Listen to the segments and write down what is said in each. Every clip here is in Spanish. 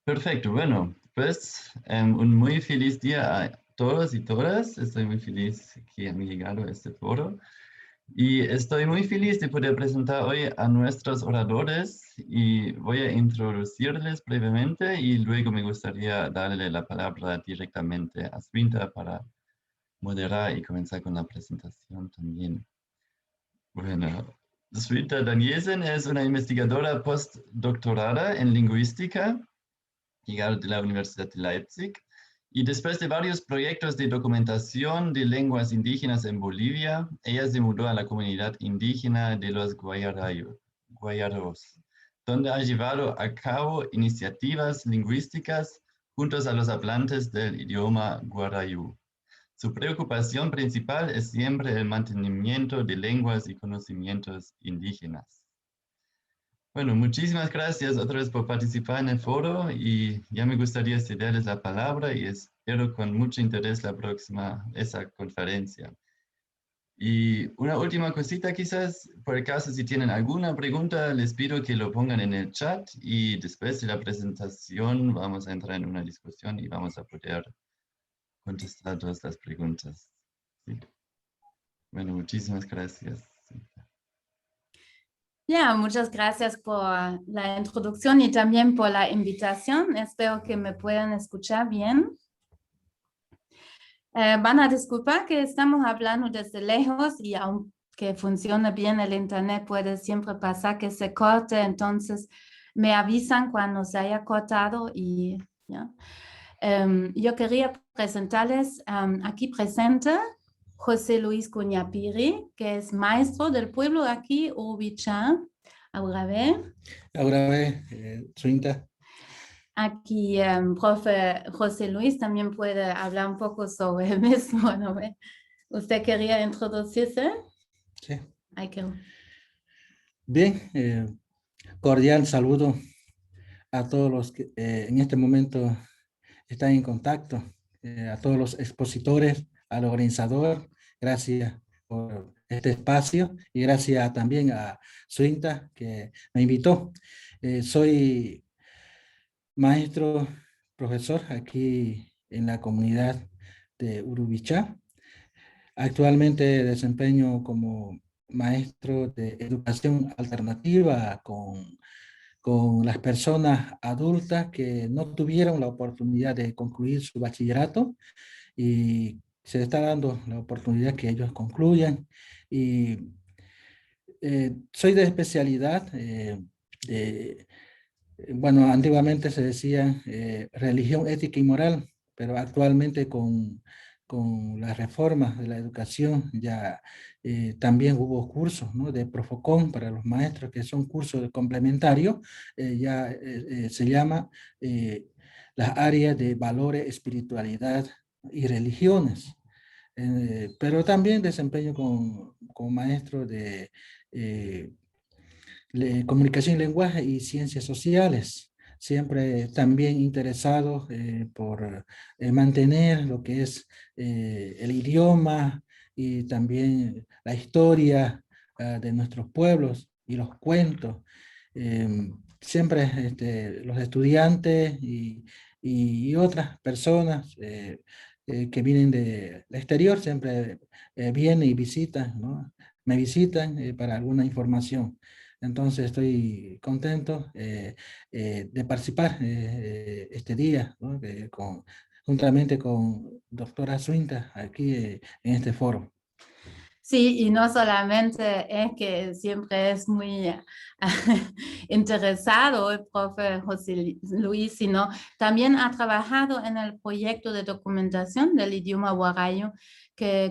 Perfecto, bueno, pues un muy feliz día a todos y todas. Estoy muy feliz que han llegado a este foro y estoy muy feliz de poder presentar hoy a nuestros oradores y voy a introducirles brevemente y luego me gustaría darle la palabra directamente a Swinta para moderar y comenzar con la presentación también. Bueno, Swinta Danielsen es una investigadora postdoctorada en lingüística llegado de la Universidad de Leipzig, y después de varios proyectos de documentación de lenguas indígenas en Bolivia, ella se mudó a la comunidad indígena de los Guayaros, donde ha llevado a cabo iniciativas lingüísticas juntos a los hablantes del idioma guarayú. Su preocupación principal es siempre el mantenimiento de lenguas y conocimientos indígenas. Bueno, muchísimas gracias otra vez por participar en el foro y ya me gustaría cederles la palabra y espero con mucho interés esa conferencia. Y una última cosita quizás, por el caso si tienen alguna pregunta, les pido que lo pongan en el chat y después de la presentación vamos a entrar en una discusión y vamos a poder contestar todas las preguntas. Sí. Bueno, muchísimas gracias. Ya, muchas gracias por la introducción y también por la invitación. Espero que me puedan escuchar bien. Van a disculpar que estamos hablando desde lejos y aunque funcione bien el internet, puede siempre pasar que se corte, entonces me avisan cuando se haya cortado y ya. Yo quería presentarles aquí presente José Luis Cuñapiri, que es maestro del pueblo aquí, Urubichá, Auravé. Auravé, Swinta. Aquí, profe José Luis también puede hablar un poco sobre el mismo, ¿no? ¿Usted quería introducirse? Sí. Hay que... Bien, cordial saludo a todos los que en este momento están en contacto, a todos los expositores, al organizador. Gracias por este espacio y gracias también a Swinta que me invitó. Soy maestro, profesor aquí en la comunidad de Urubichá. Actualmente desempeño como maestro de educación alternativa con las personas adultas que no tuvieron la oportunidad de concluir su bachillerato y se está dando la oportunidad que ellos concluyan. Y soy de especialidad bueno, antiguamente se decía religión, ética y moral, pero actualmente con las reformas de la educación ya también hubo cursos, ¿no?, de Profocon para los maestros, que son cursos complementarios, se llama las áreas de valores, espiritualidad y religiones. Pero también desempeño como maestro de comunicación y lenguaje y ciencias sociales, siempre también interesados por mantener lo que es el idioma y también la historia de nuestros pueblos y los cuentos. Siempre los estudiantes y otras personas que vienen del exterior siempre vienen y visitan, ¿no? Me visitan para alguna información. Entonces estoy contento de participar este día, ¿no?, juntamente con doctora Swinta aquí en este foro. Sí, y no solamente es que siempre es muy interesado el profe José Luis, sino también ha trabajado en el proyecto de documentación del idioma guarayo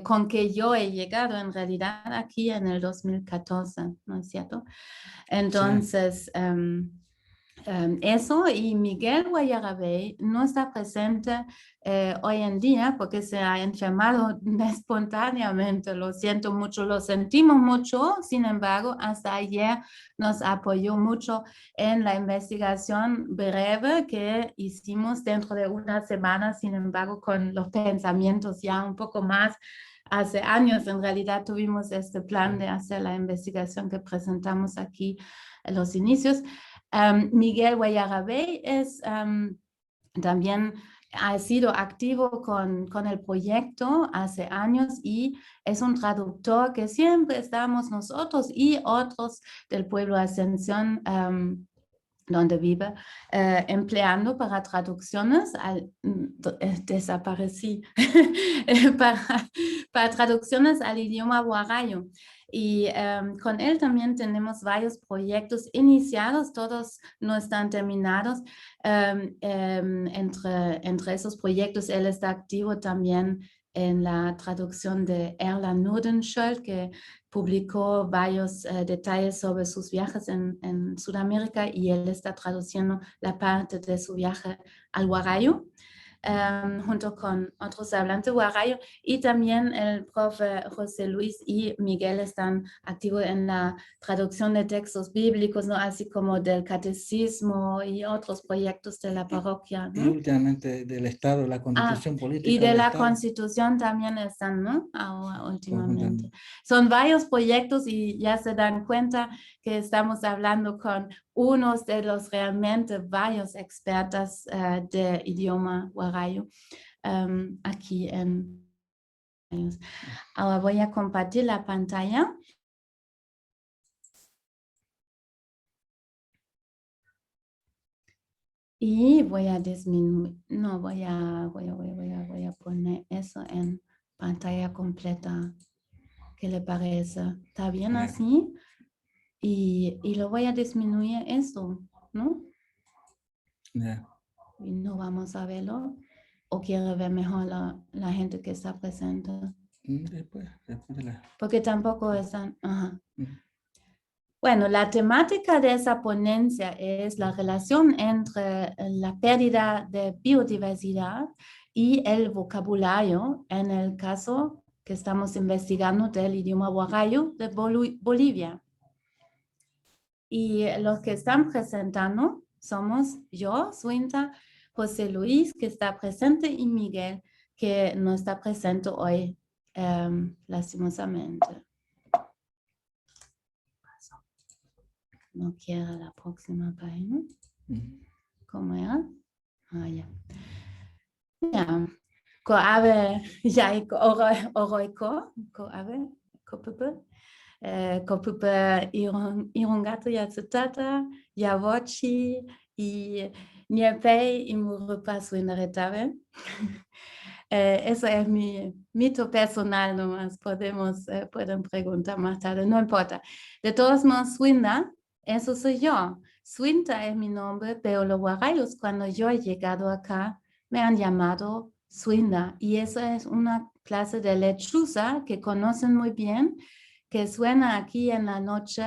con que yo he llegado en realidad aquí en el 2014, ¿no es cierto? Entonces, sí. Eso, y Miguel Guayarabey no está presente hoy en día porque se ha enfermado espontáneamente, lo siento mucho, lo sentimos mucho, sin embargo, hasta ayer nos apoyó mucho en la investigación breve que hicimos dentro de una semana, sin embargo, con los pensamientos ya un poco más. Hace años, en realidad, tuvimos este plan de hacer la investigación que presentamos aquí en los inicios. Miguel Guayarabey es también ha sido activo con el proyecto hace años y es un traductor que siempre estamos nosotros y otros del pueblo Ascensión donde vive, empleando para traducciones, desaparecí, para traducciones al idioma guarayo. Y con él también tenemos varios proyectos iniciados, todos no están terminados. Entre esos proyectos, él está activo también en la traducción de Erla Nordenskjöld, que publicó varios detalles sobre sus viajes en Sudamérica y él está traduciendo la parte de su viaje al guarayo. Junto con otros hablantes guarayo, y también el profe José Luis y Miguel están activos en la traducción de textos bíblicos, ¿no? Así como del catecismo y otros proyectos de la parroquia, ¿no? Y últimamente del Estado, la Constitución política y de del la Estado. Constitución también están, ¿no? Ahora, últimamente. Son varios proyectos y ya se dan cuenta que estamos hablando con unos de los realmente varios expertos de idioma guarayo aquí en... Ahora voy a compartir la pantalla. Y voy a disminuir, no, voy a poner eso en pantalla completa. ¿Qué le parece? ¿Está bien así? Y lo voy a disminuir eso, ¿no? Yeah. Y no vamos a verlo. ¿O quiere ver mejor la gente que está presente? Después de la... Porque tampoco están... Ajá. Bueno, la temática de esa ponencia es la relación entre la pérdida de biodiversidad y el vocabulario en el caso que estamos investigando del idioma guarayo de Bolivia. Y los que están presentando somos yo, Suinta, José Luis, que está presente, y Miguel, que no está presente hoy, lastimosamente. No quiero la próxima página. ¿Cómo era? Ah, ya. Ya. Koabe, ya, oroiko, koabe, kopupe. Kopupe irungato yatsutata, yavochi, y niepei imurupa suinaretabe. Eso es mi mito personal nomás, pueden preguntar más tarde, no importa. De todos modos, Swinda, eso soy yo. Swinta es mi nombre, pero los guarayos cuando yo he llegado acá me han llamado Swinda, y eso es una clase de lechuza que conocen muy bien, que suena aquí en la noche,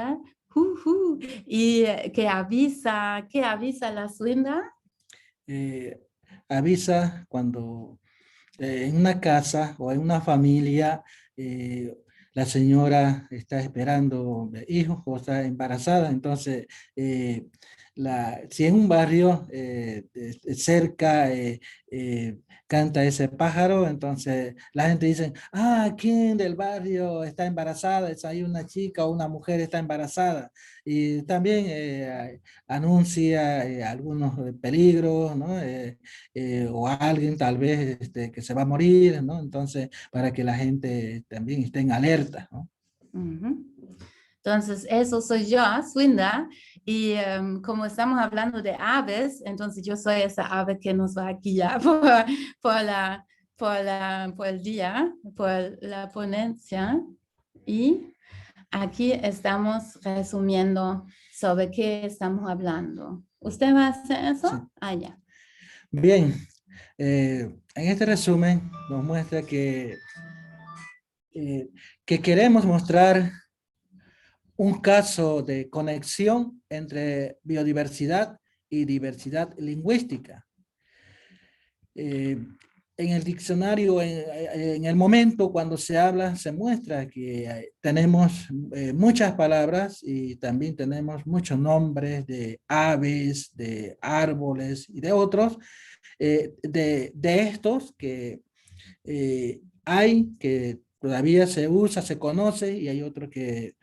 y que avisa la Swinda. Avisa cuando en una casa o en una familia la señora está esperando hijos o está embarazada, entonces si en un barrio cerca canta ese pájaro, entonces la gente dice, ¿quién del barrio está embarazada? Hay una chica o una mujer está embarazada. Y también anuncia algunos peligros, ¿no? O alguien tal vez que se va a morir, ¿no? Entonces, para que la gente también esté en alerta, ¿no? Entonces, eso soy yo, Swinda, y como estamos hablando de aves, entonces yo soy esa ave que nos va a guiar por el día, por la ponencia, y aquí estamos resumiendo sobre qué estamos hablando. ¿Usted va a hacer eso? Sí. Ya. Bien, en este resumen nos muestra que queremos mostrar un caso de conexión entre biodiversidad y diversidad lingüística. En el diccionario, en el momento cuando se habla, se muestra que tenemos muchas palabras y también tenemos muchos nombres de aves, de árboles y de otros, de estos que hay que todavía se usa, se conoce, y hay otros que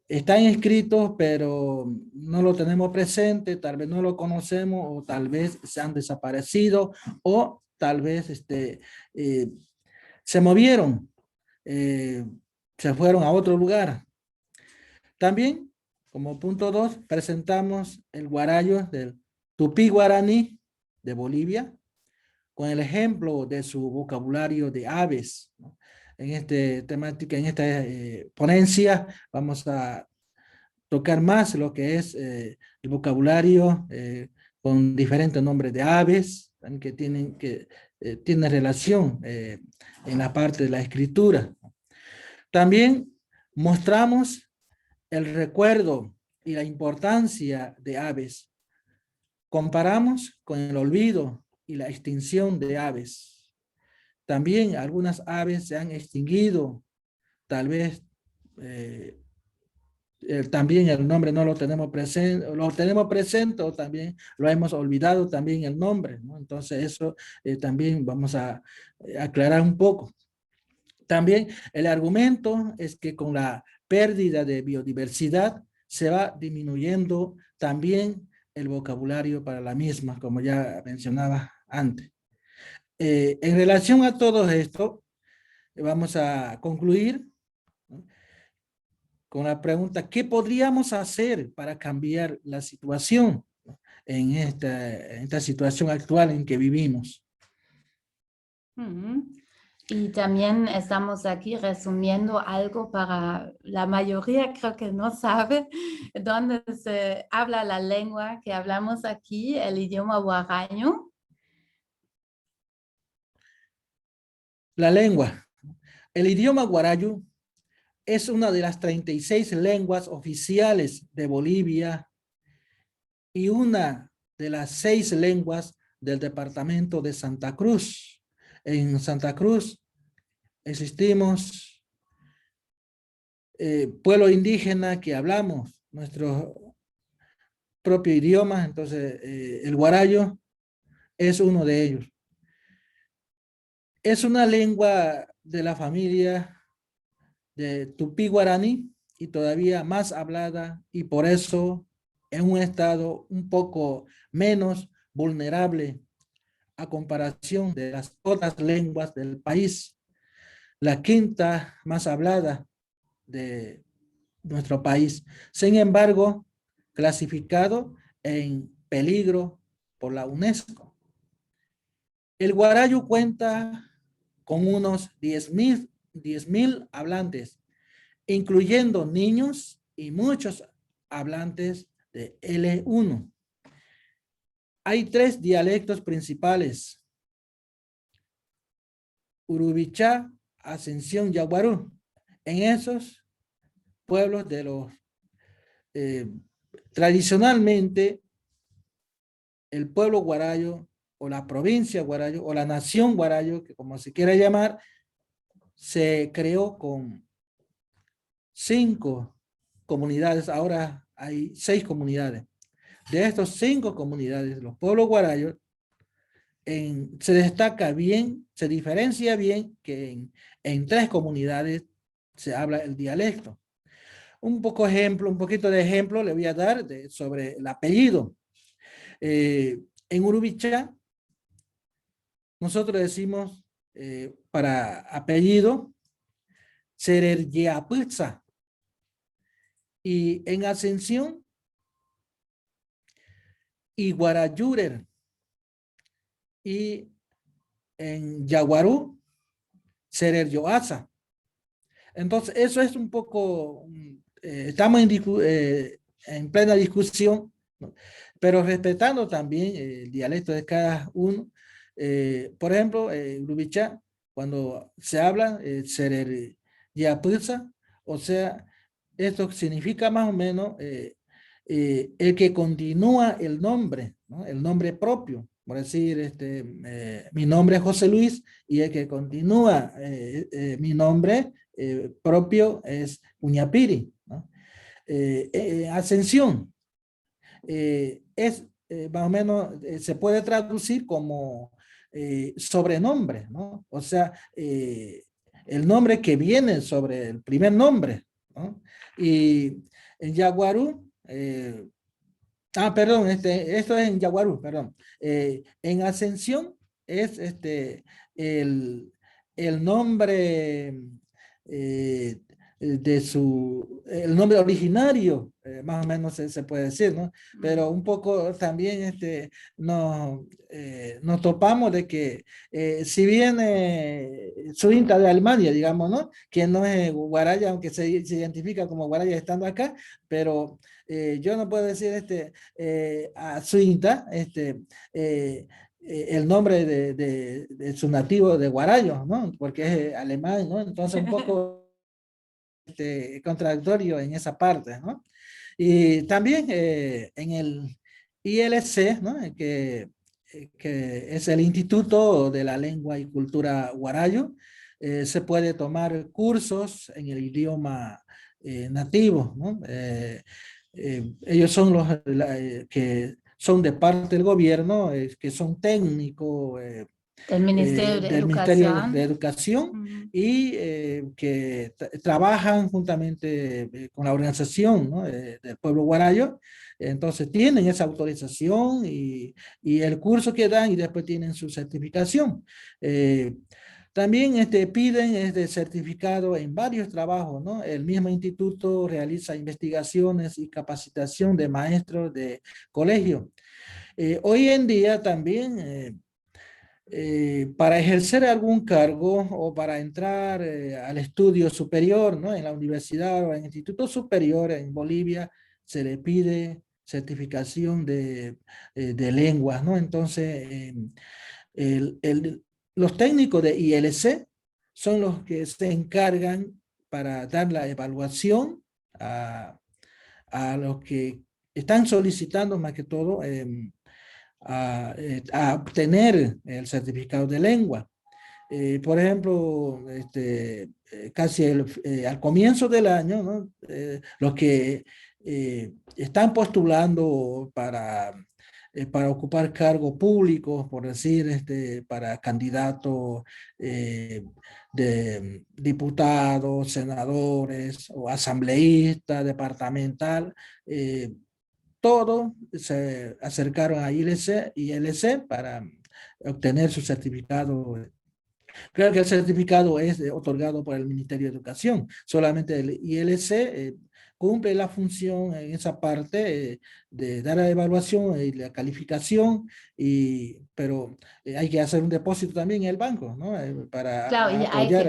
están escritos, pero no lo tenemos presente, tal vez no lo conocemos, o tal vez se han desaparecido, o tal vez se movieron, se fueron a otro lugar. También, como punto 2, presentamos el guarayo del Tupí Guaraní de Bolivia, con el ejemplo de su vocabulario de aves, ¿no? En esta ponencia vamos a tocar más lo que es el vocabulario con diferentes nombres de aves que tienen relación en la parte de la escritura. También mostramos el recuerdo y la importancia de aves. Comparamos con el olvido y la extinción de aves. También algunas aves se han extinguido, tal vez también el nombre no lo tenemos presente o también lo hemos olvidado también el nombre, ¿no? Entonces eso también vamos a aclarar un poco. También el argumento es que con la pérdida de biodiversidad se va disminuyendo también el vocabulario para la misma, como ya mencionaba antes. En relación a todo esto, vamos a concluir, ¿no?, con la pregunta, ¿qué podríamos hacer para cambiar la situación, ¿no?, en esta situación actual en que vivimos? Y también estamos aquí resumiendo algo para la mayoría, creo que no sabe, dónde se habla la lengua que hablamos aquí, el idioma guaraño. La lengua. El idioma guarayo es una de las 36 lenguas oficiales de Bolivia y una de las 6 lenguas del departamento de Santa Cruz. En Santa Cruz existimos pueblo indígena que hablamos nuestro propio idioma, entonces el guarayo es uno de ellos. Es una lengua de la familia de Tupí Guaraní y todavía más hablada, y por eso en un estado un poco menos vulnerable a comparación de las otras lenguas del país. La quinta más hablada de nuestro país. Sin embargo, clasificado en peligro por la UNESCO. El guarayo cuenta con unos 10,000 hablantes, incluyendo niños y muchos hablantes de L1. Hay 3 dialectos principales: Urubichá, Ascensión, Yaguarú. En esos pueblos de los tradicionalmente el pueblo guarayo o la provincia guarayo o la nación guarayo, que como se quiera llamar, se creó con 5 comunidades. Ahora hay 6 comunidades. De estos 5 comunidades, los pueblos guarayos, se destaca bien, se diferencia bien que en 3 comunidades se habla el dialecto. Un poquito de ejemplo le voy a dar sobre el apellido. En Urubichá, nosotros decimos para apellido, Sereryeaputza. Y en Ascensión, Iguarayurer. Y en Yaguarú, Sereryoasa. Entonces, eso es un poco, estamos en plena discusión, ¿no?, pero respetando también el dialecto de cada uno. Por ejemplo, Urubichá, cuando se habla Sereryeaputza, o sea, esto significa más o menos el que continúa el nombre, ¿no?, el nombre propio. Por decir, mi nombre es José Luis, y el que continúa mi nombre propio es Uñapiri, ¿no? Ascensión es más o menos, se puede traducir como sobrenombre, ¿no? O sea, el nombre que viene sobre el primer nombre, ¿no? Y En Yaguarú, perdón, esto es en Yaguarú, perdón. En Ascensión es el nombre el nombre originario, más o menos se puede decir, ¿no? Pero un poco también nos topamos de que si viene Suinta de Alemania, digamos, ¿no? Que no es Guaraya, aunque se identifica como Guaraya estando acá, pero yo no puedo decir a Suinta, el nombre de su nativo de Guarayo, ¿no? Porque es alemán, ¿no? Entonces un poco contradictorio en esa parte, ¿no? Y también en el ILC, ¿no? Que es el Instituto de la Lengua y Cultura Guarayo, se puede tomar cursos en el idioma nativo, ¿no? Ellos son que son de parte del gobierno, que son técnicos, del Ministerio de del Ministerio de Educación. Educación y que trabajan juntamente con la organización, ¿no? Del pueblo guarayo. Entonces tienen esa autorización y el curso que dan y después tienen su certificación. También piden certificado en varios trabajos, ¿no? El mismo instituto realiza investigaciones y capacitación de maestros de colegio. Hoy en día también para ejercer algún cargo o para entrar al estudio superior, ¿no? En la universidad o en el instituto superior en Bolivia, se le pide certificación de lenguas, ¿no? Entonces, los técnicos de ILC son los que se encargan para dar la evaluación a los que están solicitando más que todo a obtener el certificado de lengua. Por ejemplo, casi al comienzo del año, ¿no? Los que están postulando para ocupar cargos públicos, por decir, para candidatos de diputados, senadores o asambleístas, departamental, todos se acercaron a ILC para obtener su certificado. Creo que el certificado es otorgado por el Ministerio de Educación. Solamente el ILC cumple la función en esa parte de dar la evaluación y la calificación, pero hay que hacer un depósito también en el banco, ¿no? Para claro, apoyar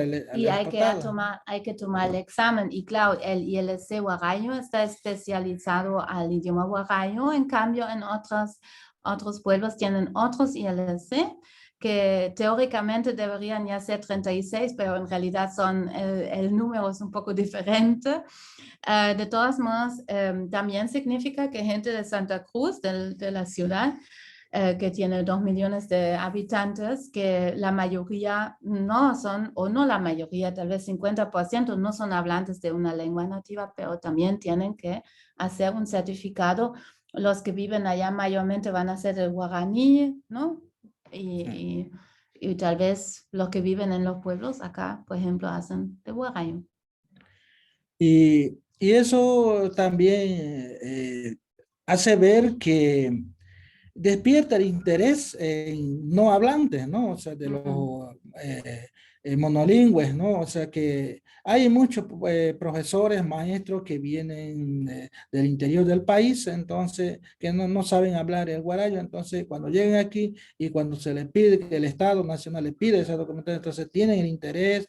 hay que tomar el examen. Y claro, el ILC guarayo está especializado al idioma guarayo. En cambio, en otros pueblos tienen otros ILC que teóricamente deberían ya ser 36, pero en realidad el número es un poco diferente. De todos modos, también significa que gente de Santa Cruz, de la ciudad, que tiene 2 millones de habitantes, que la mayoría no son, o no la mayoría, tal vez 50% no son hablantes de una lengua nativa, pero también tienen que hacer un certificado. Los que viven allá mayormente van a ser el guaraní, ¿no? Y tal vez los que viven en los pueblos acá, por ejemplo, hacen de guarayo. Y eso también hace ver que despierta el interés en no hablantes, ¿no? O sea, de los monolingües, ¿no? O sea, que hay muchos profesores, maestros que vienen del interior del país, entonces, que no saben hablar el guarayo, entonces, cuando lleguen aquí y cuando se les pide, que el Estado Nacional les pide esa documentación, entonces tienen el interés,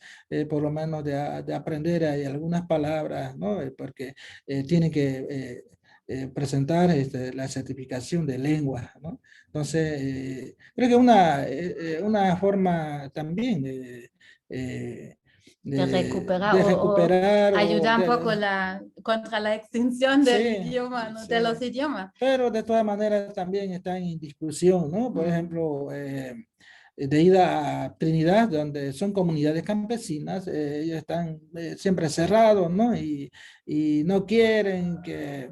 por lo menos, de aprender algunas palabras, ¿no? Porque tienen que presentar la certificación de lengua, ¿no? Entonces, creo que una forma también de recuperar o ayudar un poco contra la extinción del idioma, ¿no? De los idiomas. Pero de todas maneras también están en discusión, ¿no? Por ejemplo, de ida a Trinidad, donde son comunidades campesinas, ellos están siempre cerrados, ¿no? Y no quieren que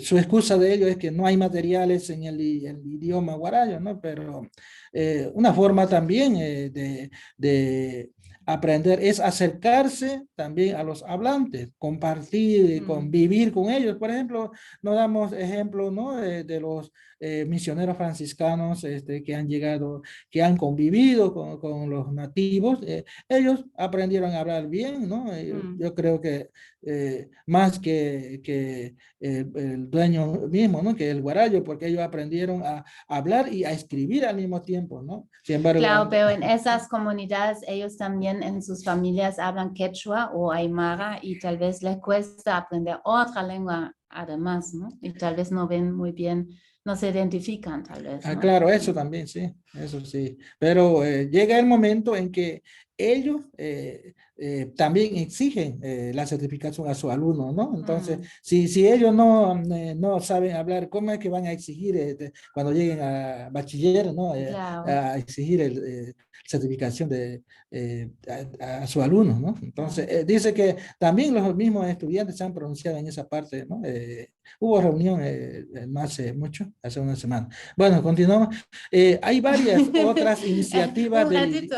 su excusa de ello es que no hay materiales en el idioma guarayo, ¿no? Pero una forma también de aprender es acercarse también a los hablantes, compartir, convivir con ellos. Por ejemplo, nos damos ejemplo, ¿no? De los misioneros franciscanos que han llegado, que han convivido con los nativos. Ellos aprendieron a hablar bien, ¿no? Yo creo que más que el dueño mismo, ¿no? Que el guarayo, porque ellos aprendieron a hablar y a escribir al mismo tiempo, ¿no? Sin embargo, claro, pero en esas comunidades ellos también en sus familias hablan quechua o aymara y tal vez les cuesta aprender otra lengua además, ¿no? Y tal vez no ven muy bien, no se identifican tal vez, ¿no? Claro, eso también, sí, eso sí. Pero llega el momento en que ellos también exigen la certificación a su alumno, ¿no? Entonces, si ellos no saben hablar, ¿cómo es que van a exigir cuando lleguen a bachiller, ¿no? Claro. A exigir certificación a su alumno, ¿no? Entonces, dice que también los mismos estudiantes se han pronunciado en esa parte, ¿no? Hubo reunión no hace mucho, hace una semana. Bueno, continuamos. Hay varias otras iniciativas. Un ratito,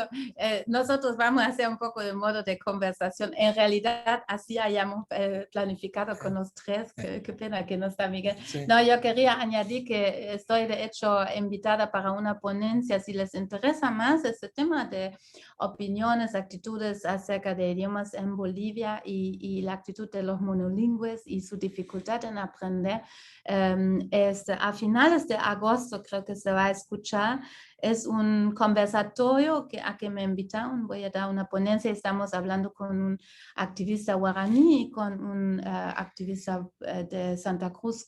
nosotros vamos a hacer un poco de modo de conversación. En realidad, así hayamos planificado con los tres. Qué pena que no está Miguel. Sí. No, yo quería añadir que estoy de hecho invitada para una ponencia. Si les interesa más este tema de opiniones, actitudes acerca de idiomas en Bolivia y la actitud de los monolingües y su dificultad en aprender, a finales de agosto creo que se va a escuchar. Es un conversatorio a que me invitaron. Voy a dar una ponencia. Estamos hablando con un activista guaraní y con un activista de Santa Cruz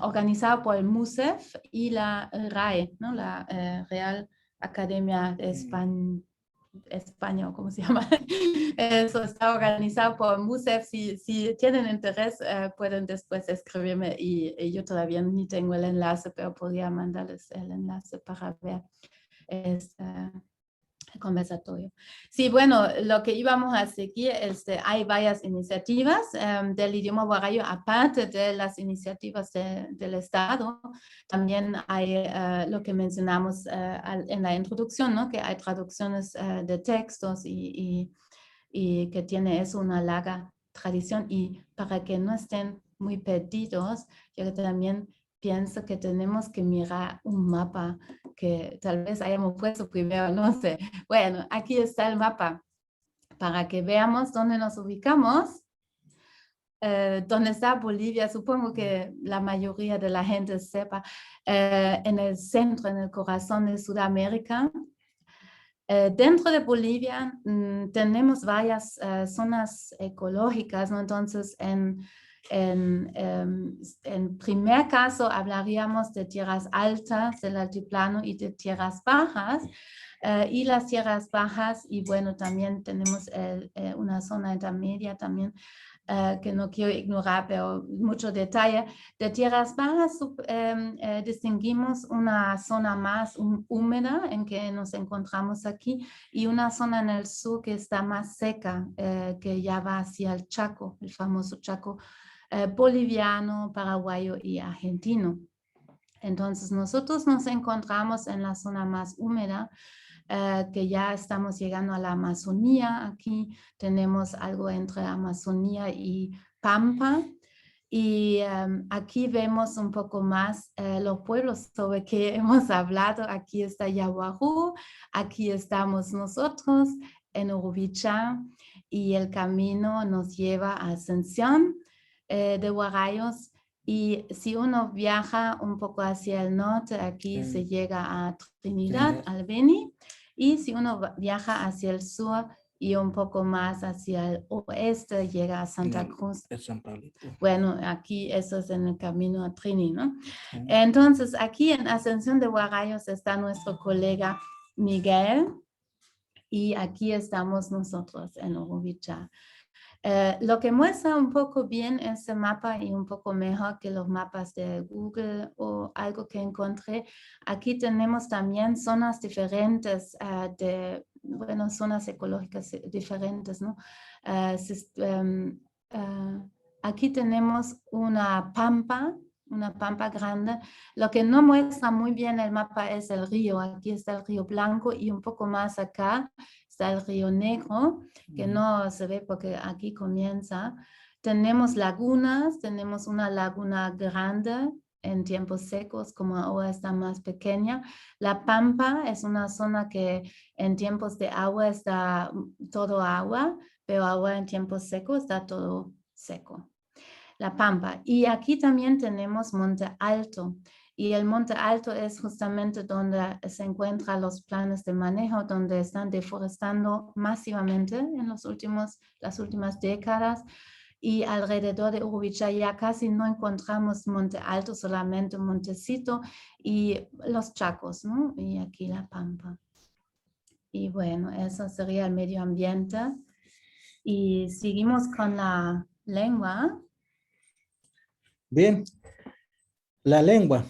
organizado por el MUSEF y la RAE, ¿no? La Real Academia de España, ¿cómo se llama? Eso está organizado por MUSEF. Si tienen interés, pueden después escribirme y yo todavía ni tengo el enlace, pero podría mandarles el enlace para ver este conversatorio. Sí, bueno, lo que íbamos a seguir hay varias iniciativas del idioma guarayo, aparte de las iniciativas del Estado. También hay lo que mencionamos en la introducción, ¿no? Que hay traducciones de textos y que tiene eso una larga tradición. Y para que no estén muy perdidos, yo también pienso que tenemos que mirar un mapa que tal vez hayamos puesto primero, no sé. Bueno, aquí está el mapa para que veamos dónde nos ubicamos. Dónde está Bolivia, supongo que la mayoría de la gente sepa, en el centro, en el corazón de Sudamérica. Dentro de Bolivia tenemos varias zonas ecológicas, ¿no? Entonces, en primer caso hablaríamos de tierras altas del altiplano y de tierras bajas. Y las tierras bajas, y bueno, también tenemos una zona intermedia también, que no quiero ignorar, pero mucho detalle. De tierras bajas distinguimos una zona más húmeda en que nos encontramos aquí y una zona en el sur que está más seca, que ya va hacia el Chaco, el famoso Chaco boliviano, paraguayo y argentino. Entonces nosotros nos encontramos en la zona más húmeda, que ya estamos llegando a la Amazonía. Aquí tenemos algo entre Amazonía y Pampa. Y aquí vemos un poco más los pueblos sobre que hemos hablado. Aquí está Yaguarú, aquí estamos nosotros en Urubichá y el camino nos lleva a Ascensión de Guarayos. Y si uno viaja un poco hacia el norte, aquí se llega a Trinidad, al Beni. Y si uno viaja hacia el sur y un poco más hacia el oeste, llega a Santa Cruz. Bueno, aquí eso es en el camino a Trini, ¿no? Entonces, aquí en Ascensión de Guarayos está nuestro colega Miguel. Y aquí estamos nosotros en Urubichá. Lo que muestra un poco bien ese mapa y un poco mejor que los mapas de Google o algo que encontré, aquí tenemos también zonas diferentes zonas ecológicas diferentes, ¿no? Aquí tenemos una pampa una pampa grande. Lo que no muestra muy bien el mapa es el río. Aquí está el río Blanco y un poco más acá está el río Negro, que no se ve porque aquí comienza. Tenemos lagunas, tenemos una laguna grande en tiempos secos, como ahora está más pequeña. La Pampa es una zona que en tiempos de agua está todo agua, pero ahora en tiempos secos está todo seco. La Pampa. Y aquí también tenemos Monte Alto. Y el Monte Alto es justamente donde se encuentran los planes de manejo, donde están deforestando masivamente en las últimas décadas. Y alrededor de Urubichai ya casi no encontramos Monte Alto, solamente Montecito y los Chacos, ¿no? Y aquí la Pampa. Y bueno, eso sería el medio ambiente. Y seguimos con la lengua. Bien, la lengua.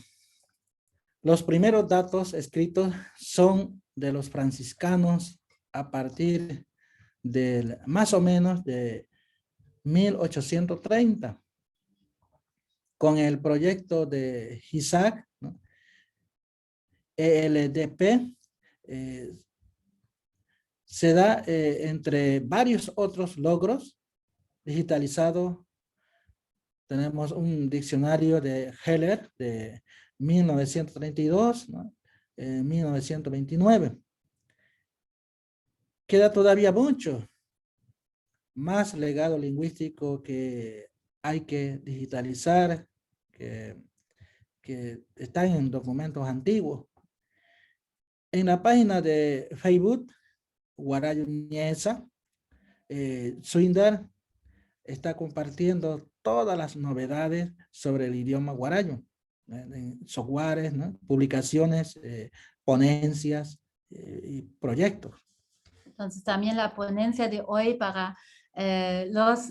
Los primeros datos escritos son de los franciscanos a partir del más o menos de 1830, con el proyecto de Isaac, ¿no? ELDP, se da entre varios otros logros digitalizados. Tenemos un diccionario de Heller de 1932, ¿no? 1929. Queda todavía mucho más legado lingüístico que hay que digitalizar, que están en documentos antiguos. En la página de Facebook, Guarayo Ñeza, Swinder está compartiendo todas las novedades sobre el idioma guarayo, softwares, ¿no? Publicaciones, ponencias y proyectos. Entonces también la ponencia de hoy para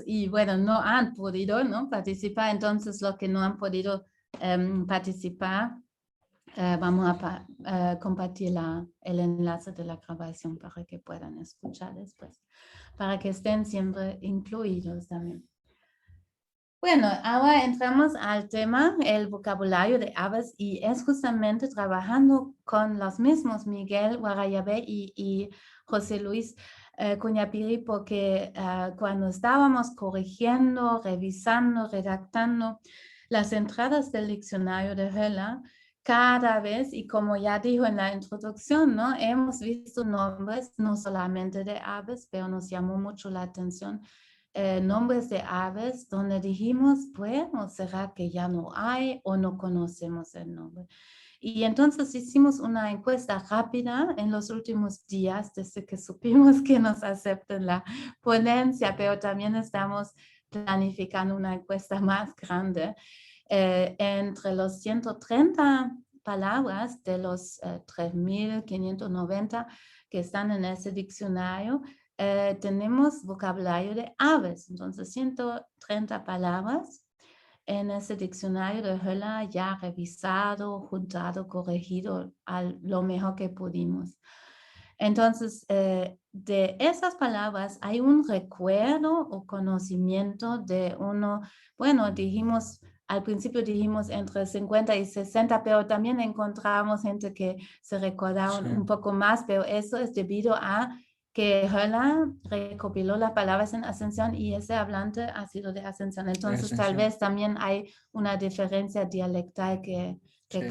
y bueno, no han podido, ¿no?, participar, entonces los que no han podido participar, vamos a compartir el enlace de la grabación para que puedan escuchar después, para que estén siempre incluidos también. Bueno, ahora entramos al tema, el vocabulario de aves, y es justamente trabajando con los mismos Miguel Guarayabé y José Luis Cuñapiri, porque cuando estábamos corrigiendo, revisando, redactando las entradas del diccionario de Höller, cada vez, y como ya dijo en la introducción, ¿no?, hemos visto nombres no solamente de aves, pero nos llamó mucho la atención nombres de aves donde dijimos, bueno, ¿será que ya no hay o no conocemos el nombre? Y entonces hicimos una encuesta rápida en los últimos días desde que supimos que nos acepten la ponencia, pero también estamos planificando una encuesta más grande. Entre los 130 palabras de los 3.590 que están en ese diccionario, tenemos vocabulario de aves, entonces 130 palabras en ese diccionario de Höller ya revisado, juntado, corregido a lo mejor que pudimos. Entonces, de esas palabras hay un recuerdo o conocimiento de uno, bueno, al principio dijimos entre 50 y 60, pero también encontramos gente que se recordaron un poco más, pero eso es debido a que Höller recopiló las palabras en Ascensión y ese hablante ha sido de Ascensión. Entonces, tal vez también hay una diferencia dialectal que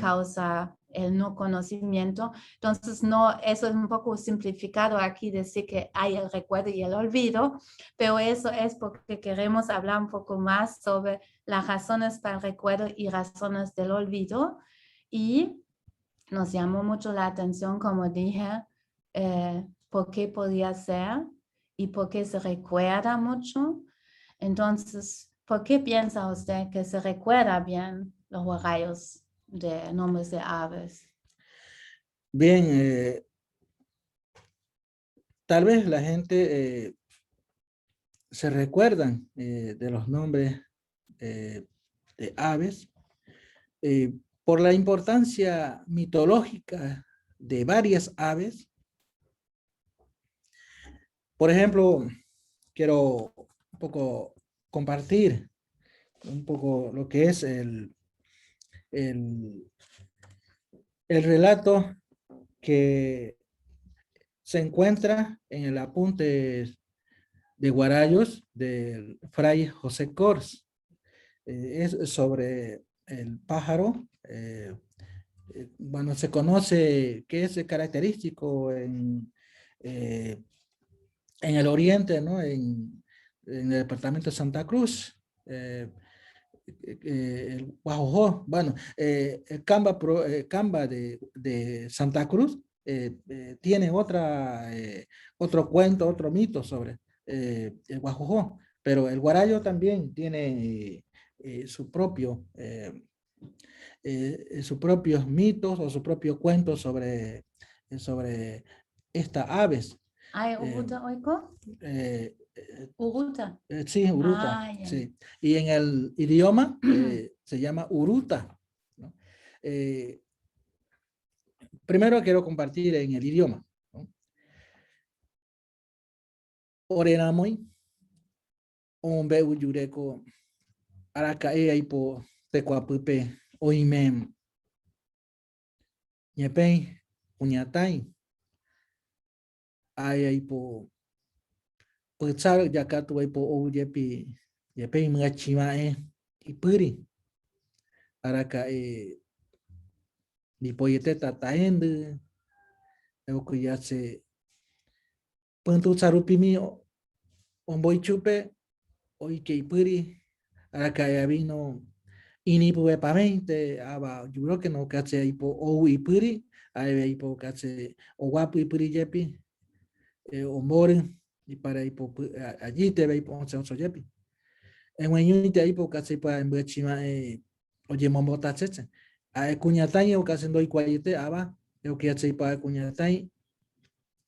causa el no conocimiento. Entonces, no, eso es un poco simplificado aquí decir que hay el recuerdo y el olvido, pero eso es porque queremos hablar un poco más sobre las razones para el recuerdo y razones del olvido. Y nos llamó mucho la atención, como dije, por qué podía ser y por qué se recuerda mucho. Entonces, ¿por qué piensa usted que se recuerda bien los guarayos de nombres de aves? Bien, tal vez la gente se recuerdan de los nombres de aves por la importancia mitológica de varias aves. Por ejemplo, quiero un poco compartir un poco lo que es el el relato que se encuentra en el apunte de Guarayos del fray José Cors. Es sobre el pájaro. Bueno, se conoce que es característico en el oriente, ¿no? En el departamento de Santa Cruz. El guajojó, bueno, el Camba de Santa Cruz tiene otro cuento, otro mito sobre el guajojó, pero el guarayo también tiene sus propios mitos o sus propios cuentos sobre estas aves. Ay, Uruta, oiko. Uruta. Sí, Uruta, Ah, ya. sí. Y en el idioma se llama Uruta, ¿no? Primero quiero compartir en el idioma, ¿no? Orenamoy, ombe uyureko, arakae aipo tecuapupe, oimem, ñepei, uñatai, ay aipo, putzar yakatu aipo ou yepi mgachimae, ipuri, arakae, dipoyete tataende, eukuyatse, puntu sarupimi omboichupe, oike ipuri, arakae vino, inipuwe pamente, aba, yo creo que no cache ipo ou ipuri, aebe ipo cache, o guapo ipuri yepi, omori, y para ipo, allí te ve ipo once yepi. En weñuite ipo cache ipo en bechima, oye mombota cheche. A cuñatai o casi no igualite, aba, eu que hace ipo a cuñatai,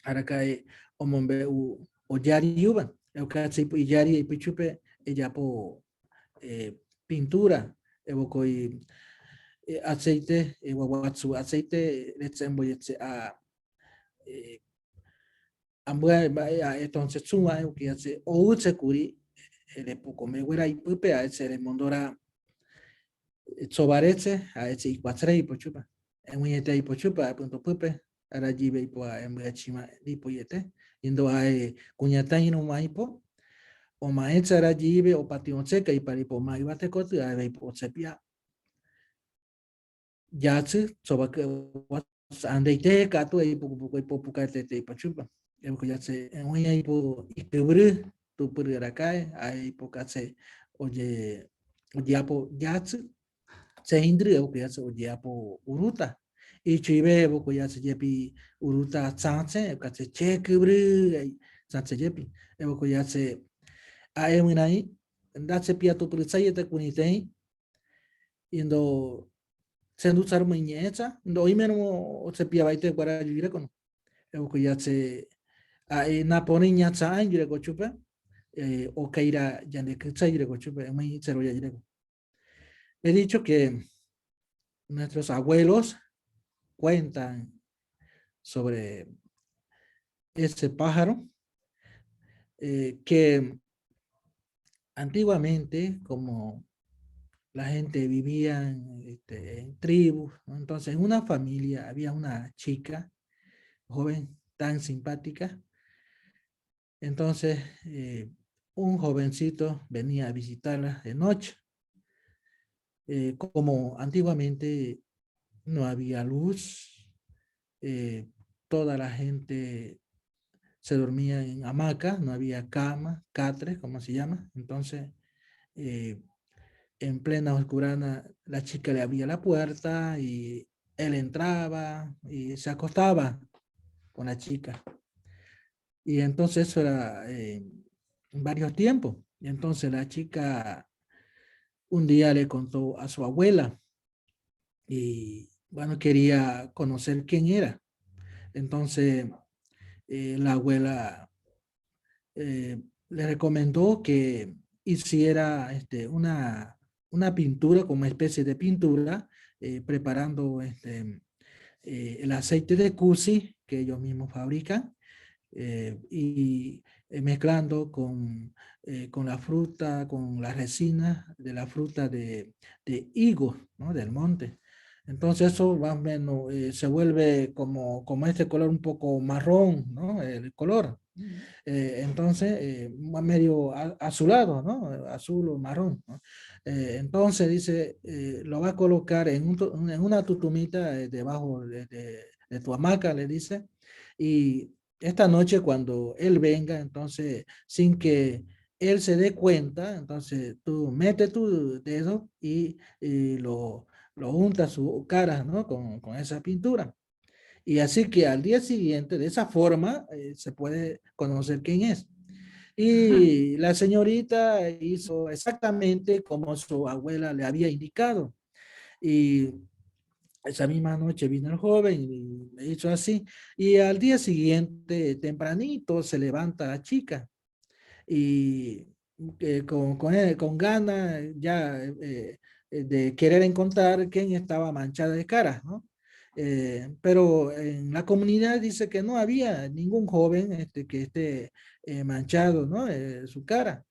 arakae, omombe o yari yuba, eu que hace ipo yari ipo chupe, ella po, pintura, evocoi aceite, wawatsu aceite, letsemboyetse a entonces suma que hace o kuri el poco me huera y pupe a ese le mondora sobaretse a ese y cuatre y pochupa en un yete y pochupa a punto pupe ara jibe y poa en chima y poyete indo a cuñata y no maipo o maetsa ara jibe o patio seca y para po mai bate cotu a ve po sepia yatsu soba que andeite kato y poco pucarte te pochupa eu que ya se en un ipo ikebru tu puri rakai ai pokase oye apo yatsu se hindri eu que ya se oye apo uruta y chive eu que ya se yepi uruta sanse ka se chekebru ai sanse yepi eu que ya se ai minai ndatse pia tu puri sai te kunitei indo sendu tsar minyecha ndo imeno se pia baite para vivir con eu que ya se naponiña tsa yure gochupe o kaira yande kutsa yure gochupe muy cero ya yure. He dicho que nuestros abuelos cuentan sobre ese pájaro que antiguamente como la gente vivía en tribus, ¿no? Entonces en una familia había una chica joven tan simpática. Entonces, un jovencito venía a visitarla de noche. Como antiguamente no había luz, toda la gente se dormía en hamaca, no había cama, catre, como se llama. Entonces, en plena oscurana, la chica le abría la puerta y él entraba y se acostaba con la chica. Y entonces eso era varios tiempos. Y entonces la chica un día le contó a su abuela y bueno, quería conocer quién era. Entonces la abuela le recomendó que hiciera una pintura, como especie de pintura, preparando el aceite de cusi que ellos mismos fabrican. Y mezclando con la fruta, con la resina de la fruta de higo, ¿no? Del monte. Entonces eso más o menos se vuelve como este color un poco marrón, ¿no? El color. Entonces, medio azulado, ¿no? Azul o marrón, ¿no? Entonces dice, lo va a colocar en una tutumita debajo de tu hamaca, le dice, y esta noche cuando él venga, entonces, sin que él se dé cuenta, entonces tú metes tu dedo y lo untas su cara, ¿no? Con esa pintura. Y así que al día siguiente, de esa forma, se puede conocer quién es. Y la señorita hizo exactamente como su abuela le había indicado. Y esa misma noche vino el joven y le hizo así. Y al día siguiente, tempranito, se levanta la chica. Y con ganas ya de querer encontrar quién estaba manchada de cara, ¿no? Pero en la comunidad dice que no había ningún joven que esté manchado, ¿no? Su cara.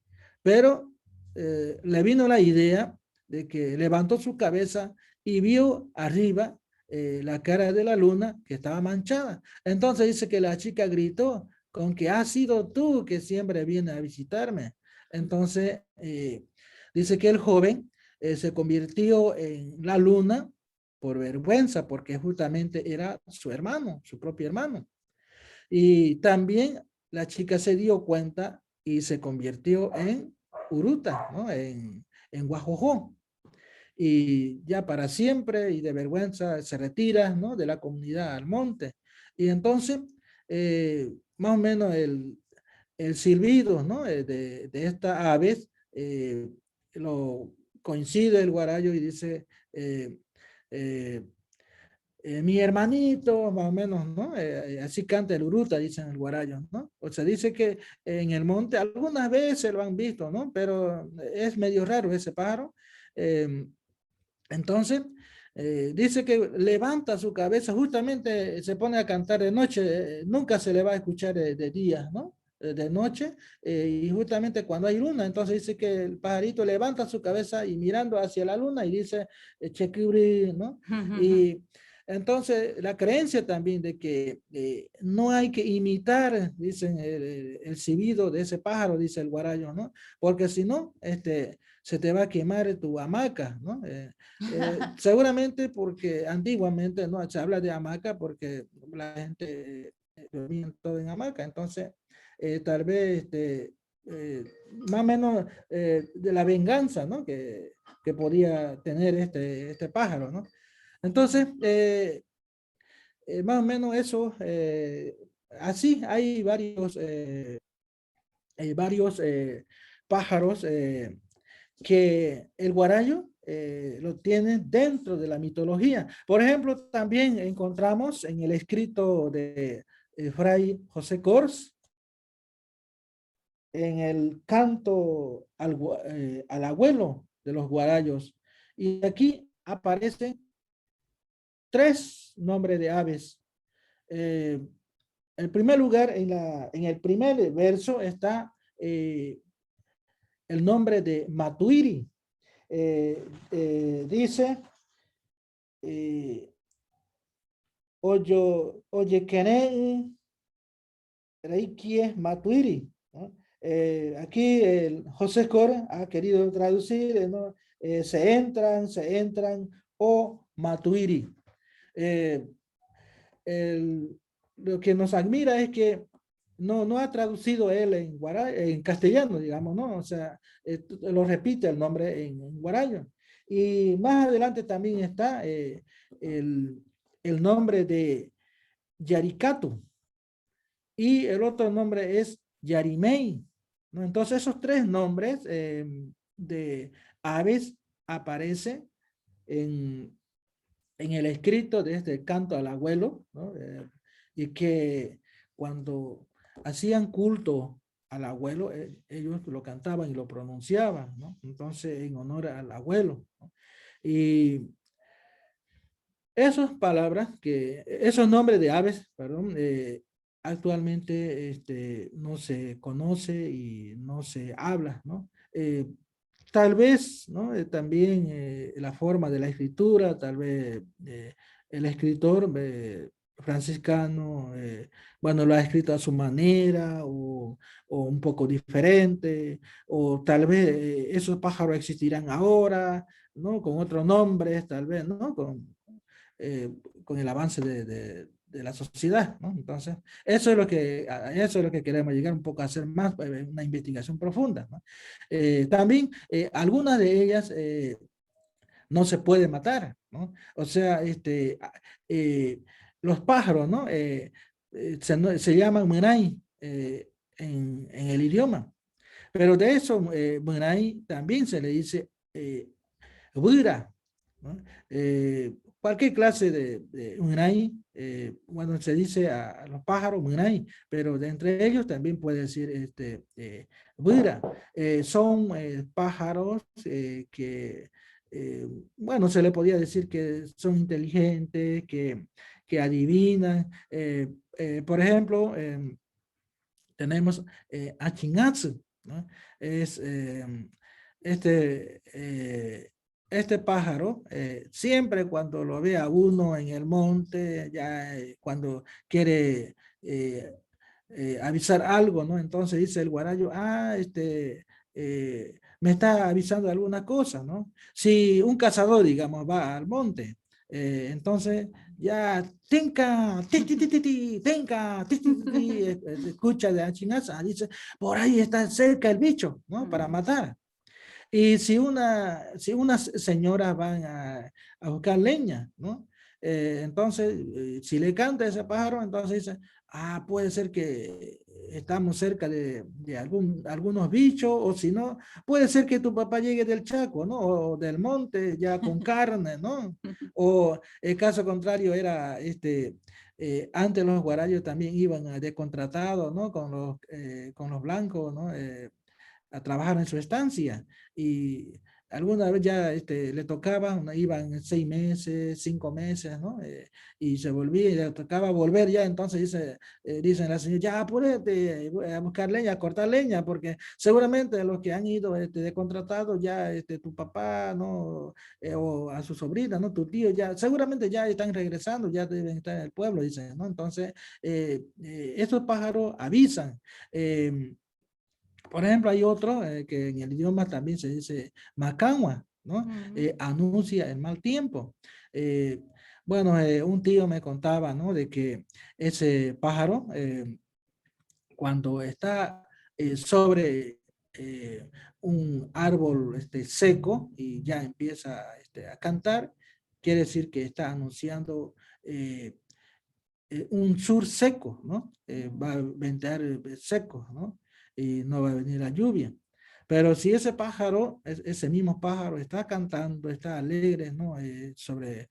Pero le vino la idea de que levantó su cabeza y vio arriba la cara de la luna que estaba manchada. Entonces dice que la chica gritó con que has sido tú que siempre viene a visitarme. Entonces dice que el joven se convirtió en la luna por vergüenza, porque justamente era su hermano, su propio hermano. Y también la chica se dio cuenta y se convirtió en Uruta, ¿no? En Guajojó. Y ya para siempre y de vergüenza se retira, ¿no? De la comunidad al monte. Y entonces, más o menos el silbido, ¿no? De esta aves, lo coincide el guarayo y dice, eh, mi hermanito, más o menos, ¿no? Así canta el uruta, dicen el guarayo, ¿no? O sea, dice que en el monte algunas veces lo han visto, ¿no? Pero es medio raro ese pájaro. Eh, entonces, dice que levanta su cabeza, justamente se pone a cantar de noche, nunca se le va a escuchar de día, ¿no? De noche, y justamente cuando hay luna, entonces dice que el pajarito levanta su cabeza y mirando hacia la luna y dice, Chekibri, ¿no? Y entonces la creencia también de que no hay que imitar, dicen, el silbido de ese pájaro, dice el guarayo, ¿no? Porque si no, se te va a quemar tu hamaca, ¿no? Seguramente porque antiguamente no se habla de hamaca porque la gente dormía todo en hamaca, entonces tal vez más o menos de la venganza, ¿no? Que podía tener este pájaro, ¿no? Entonces, más o menos eso, así hay varios pájaros que el guarayo lo tiene dentro de la mitología. Por ejemplo, también encontramos en el escrito de Fray José Cors, en el canto al abuelo de los guarayos. Y aquí aparecen 3 nombres de aves. En primer lugar, en el primer verso está el nombre de Matuiri. Dice, oye, Kene, Reikie Matuiri, ¿no? Aquí José Cor ha querido traducir, ¿no? Se entran, o Matuiri. Lo que nos admira es que no ha traducido él en castellano, digamos, ¿no? O sea, lo repite el nombre en guarayo. Y más adelante también está el nombre de Yaricatu y el otro nombre es Yarimei, ¿no? Entonces esos 3 nombres de aves aparecen en el escrito de este canto al abuelo, ¿no? Y que cuando hacían culto al abuelo, ellos lo cantaban y lo pronunciaban, ¿no? Entonces, en honor al abuelo, ¿no? Y esas palabras, esos nombres de aves, perdón, actualmente no se conoce y no se habla, ¿no? Tal vez, ¿no? También la forma de la escritura, tal vez el escritor franciscano, bueno, lo ha escrito a su manera o un poco diferente, o tal vez esos pájaros existirán ahora, ¿no? Con otros nombres, tal vez, ¿no? Con el avance de la sociedad, ¿no? Entonces, eso es lo que queremos llegar un poco a hacer más, una investigación profunda, ¿no? También, algunas de ellas no se puede matar, ¿no? O sea, los pájaros, ¿no? Se llaman Muray en el idioma, pero de eso, Muray también se le dice Buira, ¿no? Cualquier clase de Muray, bueno, se dice a los pájaros Muray, pero de entre ellos también puede decir Buira. Son pájaros que, bueno, se le podía decir que son inteligentes, que adivinan. Por ejemplo, tenemos Achinatsu, ¿no? Es este, eh, este pájaro, siempre cuando lo ve a uno en el monte, ya cuando quiere avisar algo, ¿no? Entonces dice el guarayo, me está avisando alguna cosa, ¿no? Si un cazador, digamos, va al monte, entonces ya tenka, tenka, escucha de Achinaza, dice, por ahí está cerca el bicho, ¿no? Para matar. Y si unas señoras van a buscar leña, ¿no? Entonces, si le canta ese pájaro, entonces dice, puede ser que estamos cerca de algunos bichos, o si no, puede ser que tu papá llegue del Chaco, ¿no? O del monte ya con carne, ¿no? O el caso contrario era, antes los guarayos también iban de contratados, ¿no? Con los blancos, ¿no? A trabajar en su estancia y alguna vez ya le tocaba, iban 6 meses, 5 meses, ¿no? Y se volvía y le tocaba volver ya, entonces dicen la señora, ya apúrate a buscar leña, a cortar leña, porque seguramente los que han ido de contratado ya, tu papá, ¿no? O a su sobrina, ¿no? Tu tío, ya, seguramente ya están regresando, ya deben estar en el pueblo, dicen, ¿no? Entonces, estos pájaros avisan. Por ejemplo, hay otro que en el idioma también se dice macanwa, ¿no? Anuncia el mal tiempo. Bueno, un tío me contaba, ¿no? De que ese pájaro, cuando está sobre un árbol seco y ya empieza a cantar, quiere decir que está anunciando un sur seco, ¿no? Va a ventear seco, ¿no? Y no va a venir la lluvia. Pero si ese pájaro, ese mismo pájaro está cantando, está alegre, ¿no? Sobre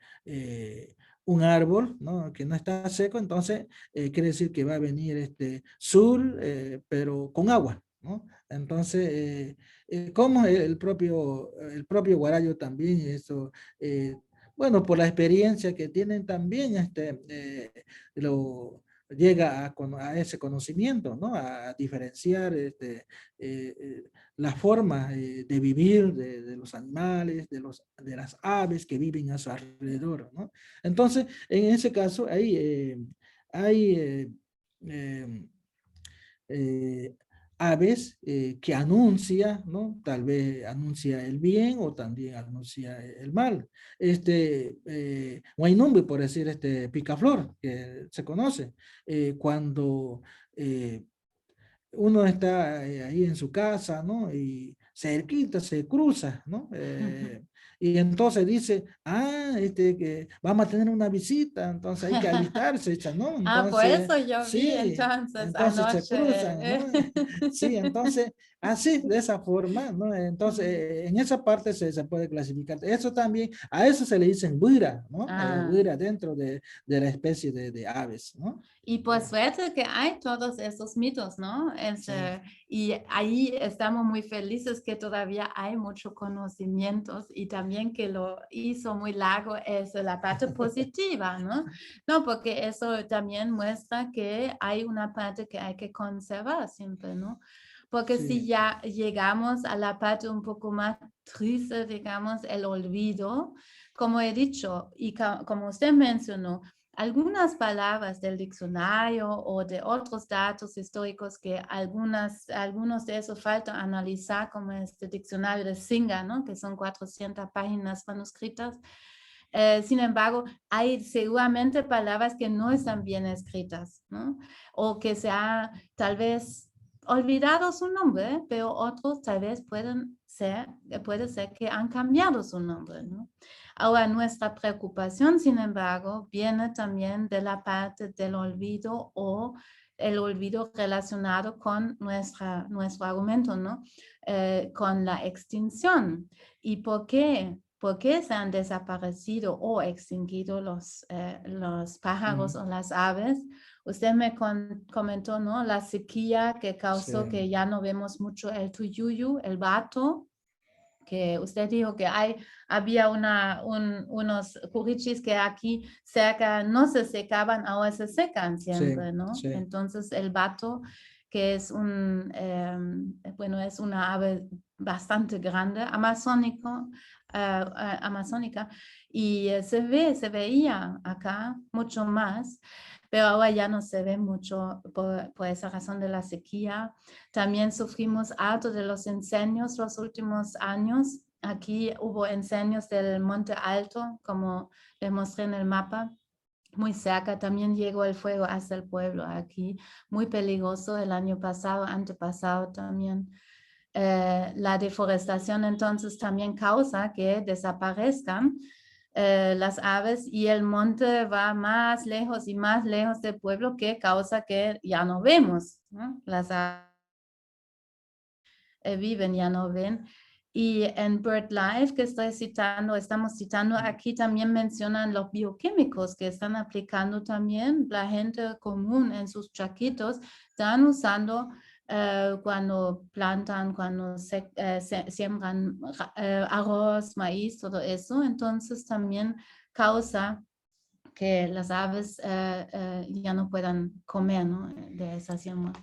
un árbol, ¿no? Que no está seco, entonces quiere decir que va a venir sur, pero con agua, ¿no? Entonces, como el propio guarayo también, eso, bueno, por la experiencia que tienen también, llega a ese conocimiento, ¿no? A diferenciar la forma de vivir de los animales, de las aves que viven a su alrededor, ¿no? Entonces, en ese caso, hay aves que anuncia, ¿no? Tal vez anuncia el bien o también anuncia el mal. Huaynumbe, por decir, picaflor, que se conoce, cuando uno está ahí en su casa, ¿no? Y cerquita se cruza, ¿no? Y entonces dice, que vamos a tener una visita, entonces hay que alistarse, ¿no? Por Entonces, eso yo vi sí, entonces entonces se anoche. cruzan, ¿no? Sí, entonces Así, de esa forma, ¿no? Entonces, en esa parte se puede clasificar. Eso también, a eso se le dicen buira, ¿no? Buira dentro de la especie de aves, ¿no? Y por suerte que hay todos esos mitos, ¿no? Sí. Y ahí estamos muy felices que todavía hay mucho conocimientos y también que lo hizo muy largo es la parte positiva, ¿no? No, porque eso también muestra que hay una parte que hay que conservar siempre, ¿no? Porque Sí. si ya llegamos a la parte un poco más triste, digamos, el olvido, como he dicho y como usted mencionó, algunas palabras del diccionario o de otros datos históricos que algunos de esos falta analizar, como este diccionario de Singer, ¿no? Que son 400 páginas manuscritas. Sin embargo, hay seguramente palabras que no están bien escritas, ¿no? O que se ha tal vez olvidado su nombre, pero otros tal vez puede ser que han cambiado su nombre, ¿no? Ahora, nuestra preocupación, sin embargo, viene también de la parte del olvido o el olvido relacionado con nuestro argumento, ¿no? Con la extinción. ¿Y por qué? ¿Por qué se han desaparecido o extinguido los pájaros o las aves? Usted me comentó, ¿no? La sequía que causó que ya no vemos mucho el tuyuyu, el bato, que usted dijo que había unos curichis que aquí cerca no se secaban, ahora se secan siempre, ¿no? Sí. Entonces el bato, que es es una ave bastante grande, amazónica, y se veía acá mucho más, pero ahora ya no se ve mucho por esa razón de la sequía. También sufrimos harto de los incendios los últimos años. Aquí hubo incendios del Monte Alto, como les mostré en el mapa. Muy cerca también llegó el fuego hasta el pueblo aquí. Muy peligroso el año pasado, antepasado también. La deforestación entonces también causa que desaparezcan las aves y el monte va más lejos y más lejos del pueblo, que causa que ya no vemos, ¿no? Las aves viven, ya no ven. Y en BirdLife que estamos citando aquí, también mencionan los bioquímicos que están aplicando también la gente común en sus chaquitos, están usando cuando plantan, cuando siembran arroz, maíz, todo eso. Entonces también causa que las aves ya no puedan comer, ¿no? De esa siembra.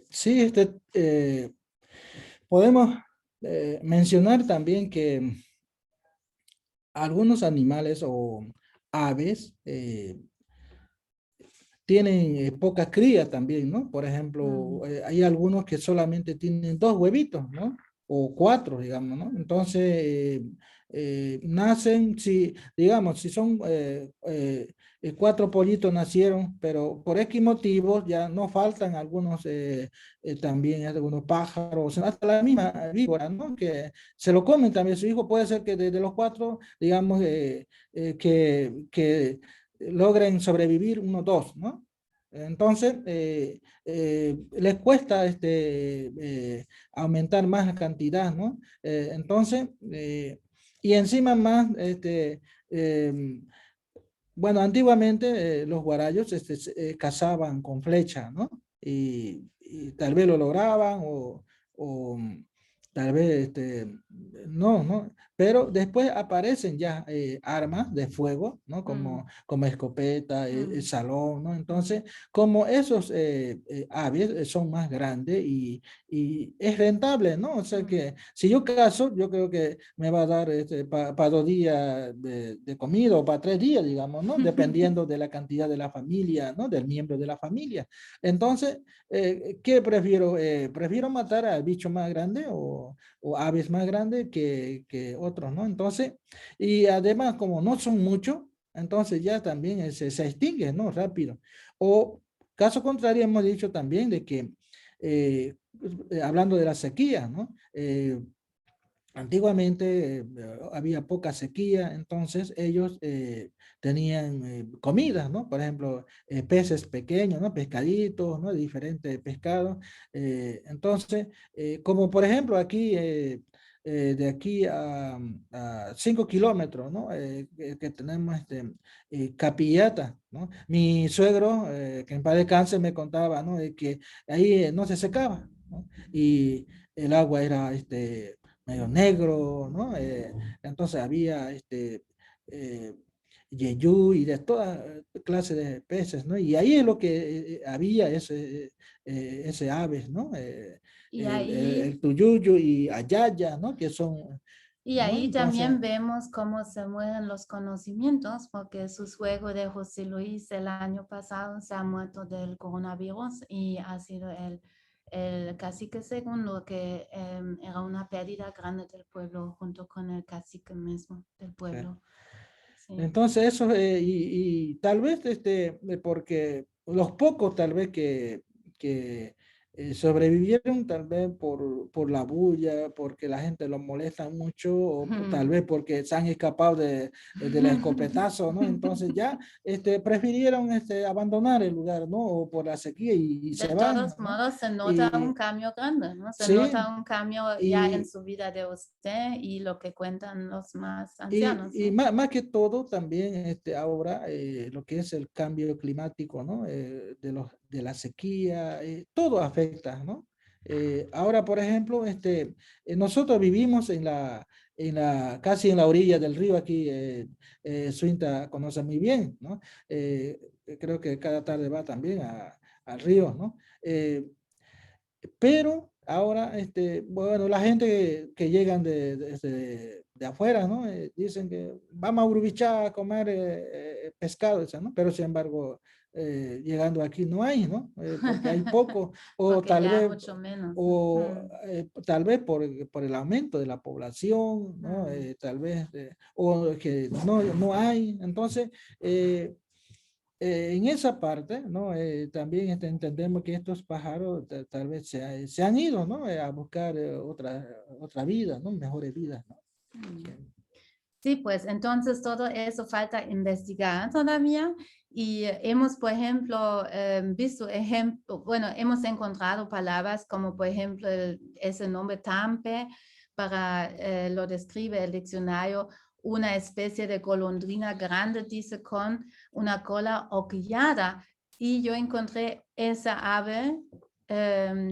Sí, podemos mencionar también que algunos animales o aves tienen poca cría también, ¿no? Por ejemplo, hay algunos que solamente tienen 2 huevitos, ¿no? O 4, digamos, ¿no? Entonces, nacen, si, digamos, si son 4 pollitos nacieron, pero por X motivos ya no faltan algunos, también algunos pájaros, hasta la misma víbora, ¿no? Que se lo comen también, su hijo puede ser que de los 4, digamos, que logren sobrevivir 1 o 2, ¿no? Entonces, les cuesta aumentar más la cantidad, ¿no? Entonces, y encima más, bueno, antiguamente los guarayos cazaban con flecha, ¿no? Y tal vez lo lograban o tal vez no, pero después aparecen ya armas de fuego, ¿no? Como escopeta, el salón, ¿no? Entonces, como esos aves son más grandes y es rentable, ¿no? O sea que si yo cazo, yo creo que me va a dar para 2 días de comida o para 3 días, digamos, ¿no? Dependiendo de la cantidad de la familia, ¿no? Del miembro de la familia. Entonces, ¿qué prefiero? ¿Prefiero matar al bicho más grande o aves más grandes que otros, ¿no? Entonces, y además como no son muchos, entonces ya también se extingue, ¿no? Rápido. O caso contrario, hemos dicho también de que, hablando de la sequía, ¿no? antiguamente había poca sequía, entonces ellos tenían comida, ¿no? Por ejemplo, peces pequeños, ¿no? Pescaditos, ¿no? Diferentes pescados. Entonces, como por ejemplo aquí, de aquí a 5 kilómetros, ¿no? Que tenemos Capillata, ¿no? Mi suegro, que en paz descanse, me contaba, ¿no? De que ahí no se secaba, ¿no? Y el agua era medio negro, ¿no? Entonces había yeyú y de toda clase de peces, ¿no? Y ahí es lo que había ese aves, ¿no? Y ahí El tuyuyo y ayaya, ¿no? Que son, Y ¿no? ahí Entonces, también vemos cómo se mueven los conocimientos, porque su suegro de José Luis el año pasado se ha muerto del coronavirus y ha sido el cacique segundo, que era una pérdida grande del pueblo junto con el cacique mismo del pueblo. Sí. entonces eso, y tal vez porque los pocos tal vez que sobrevivieron tal vez por la bulla, porque la gente los molesta mucho, o tal vez porque se han escapado del escopetazo, ¿no? Entonces ya prefirieron abandonar el lugar, ¿no? O por la sequía y De se van, todos ¿no? modos, se nota un Y cambio grande, ¿no? Se sí, nota un cambio ya en y, su vida de usted y lo que cuentan los más ancianos, y ¿no? más que todo también ahora lo que es el cambio climático, ¿no? De la sequía, todo afecta, ¿no? Ahora, por ejemplo, nosotros vivimos casi en la orilla del río aquí, Suinta conoce muy bien, ¿no? Creo que cada tarde va también al río, ¿no? Pero ahora, bueno, la gente que llegan de afuera, ¿no? Dicen que vamos a Urubichá a comer pescado, ¿no? Pero sin embargo, llegando aquí no hay, ¿no? Porque hay poco, Porque ya mucho menos. tal vez por el aumento de la población, ¿no? Tal vez, o que no hay. Entonces, en esa parte, ¿no? También entendemos que estos pájaros tal vez se han ido, ¿no? A buscar otra vida, ¿no? Mejores vidas, ¿no? Sí, pues entonces todo eso falta investigar todavía y hemos, por ejemplo, visto ejemplo, bueno, hemos encontrado palabras como, por ejemplo, ese nombre tampe, lo describe el diccionario, una especie de golondrina grande, dice, con una cola oquillada. Y yo encontré esa ave,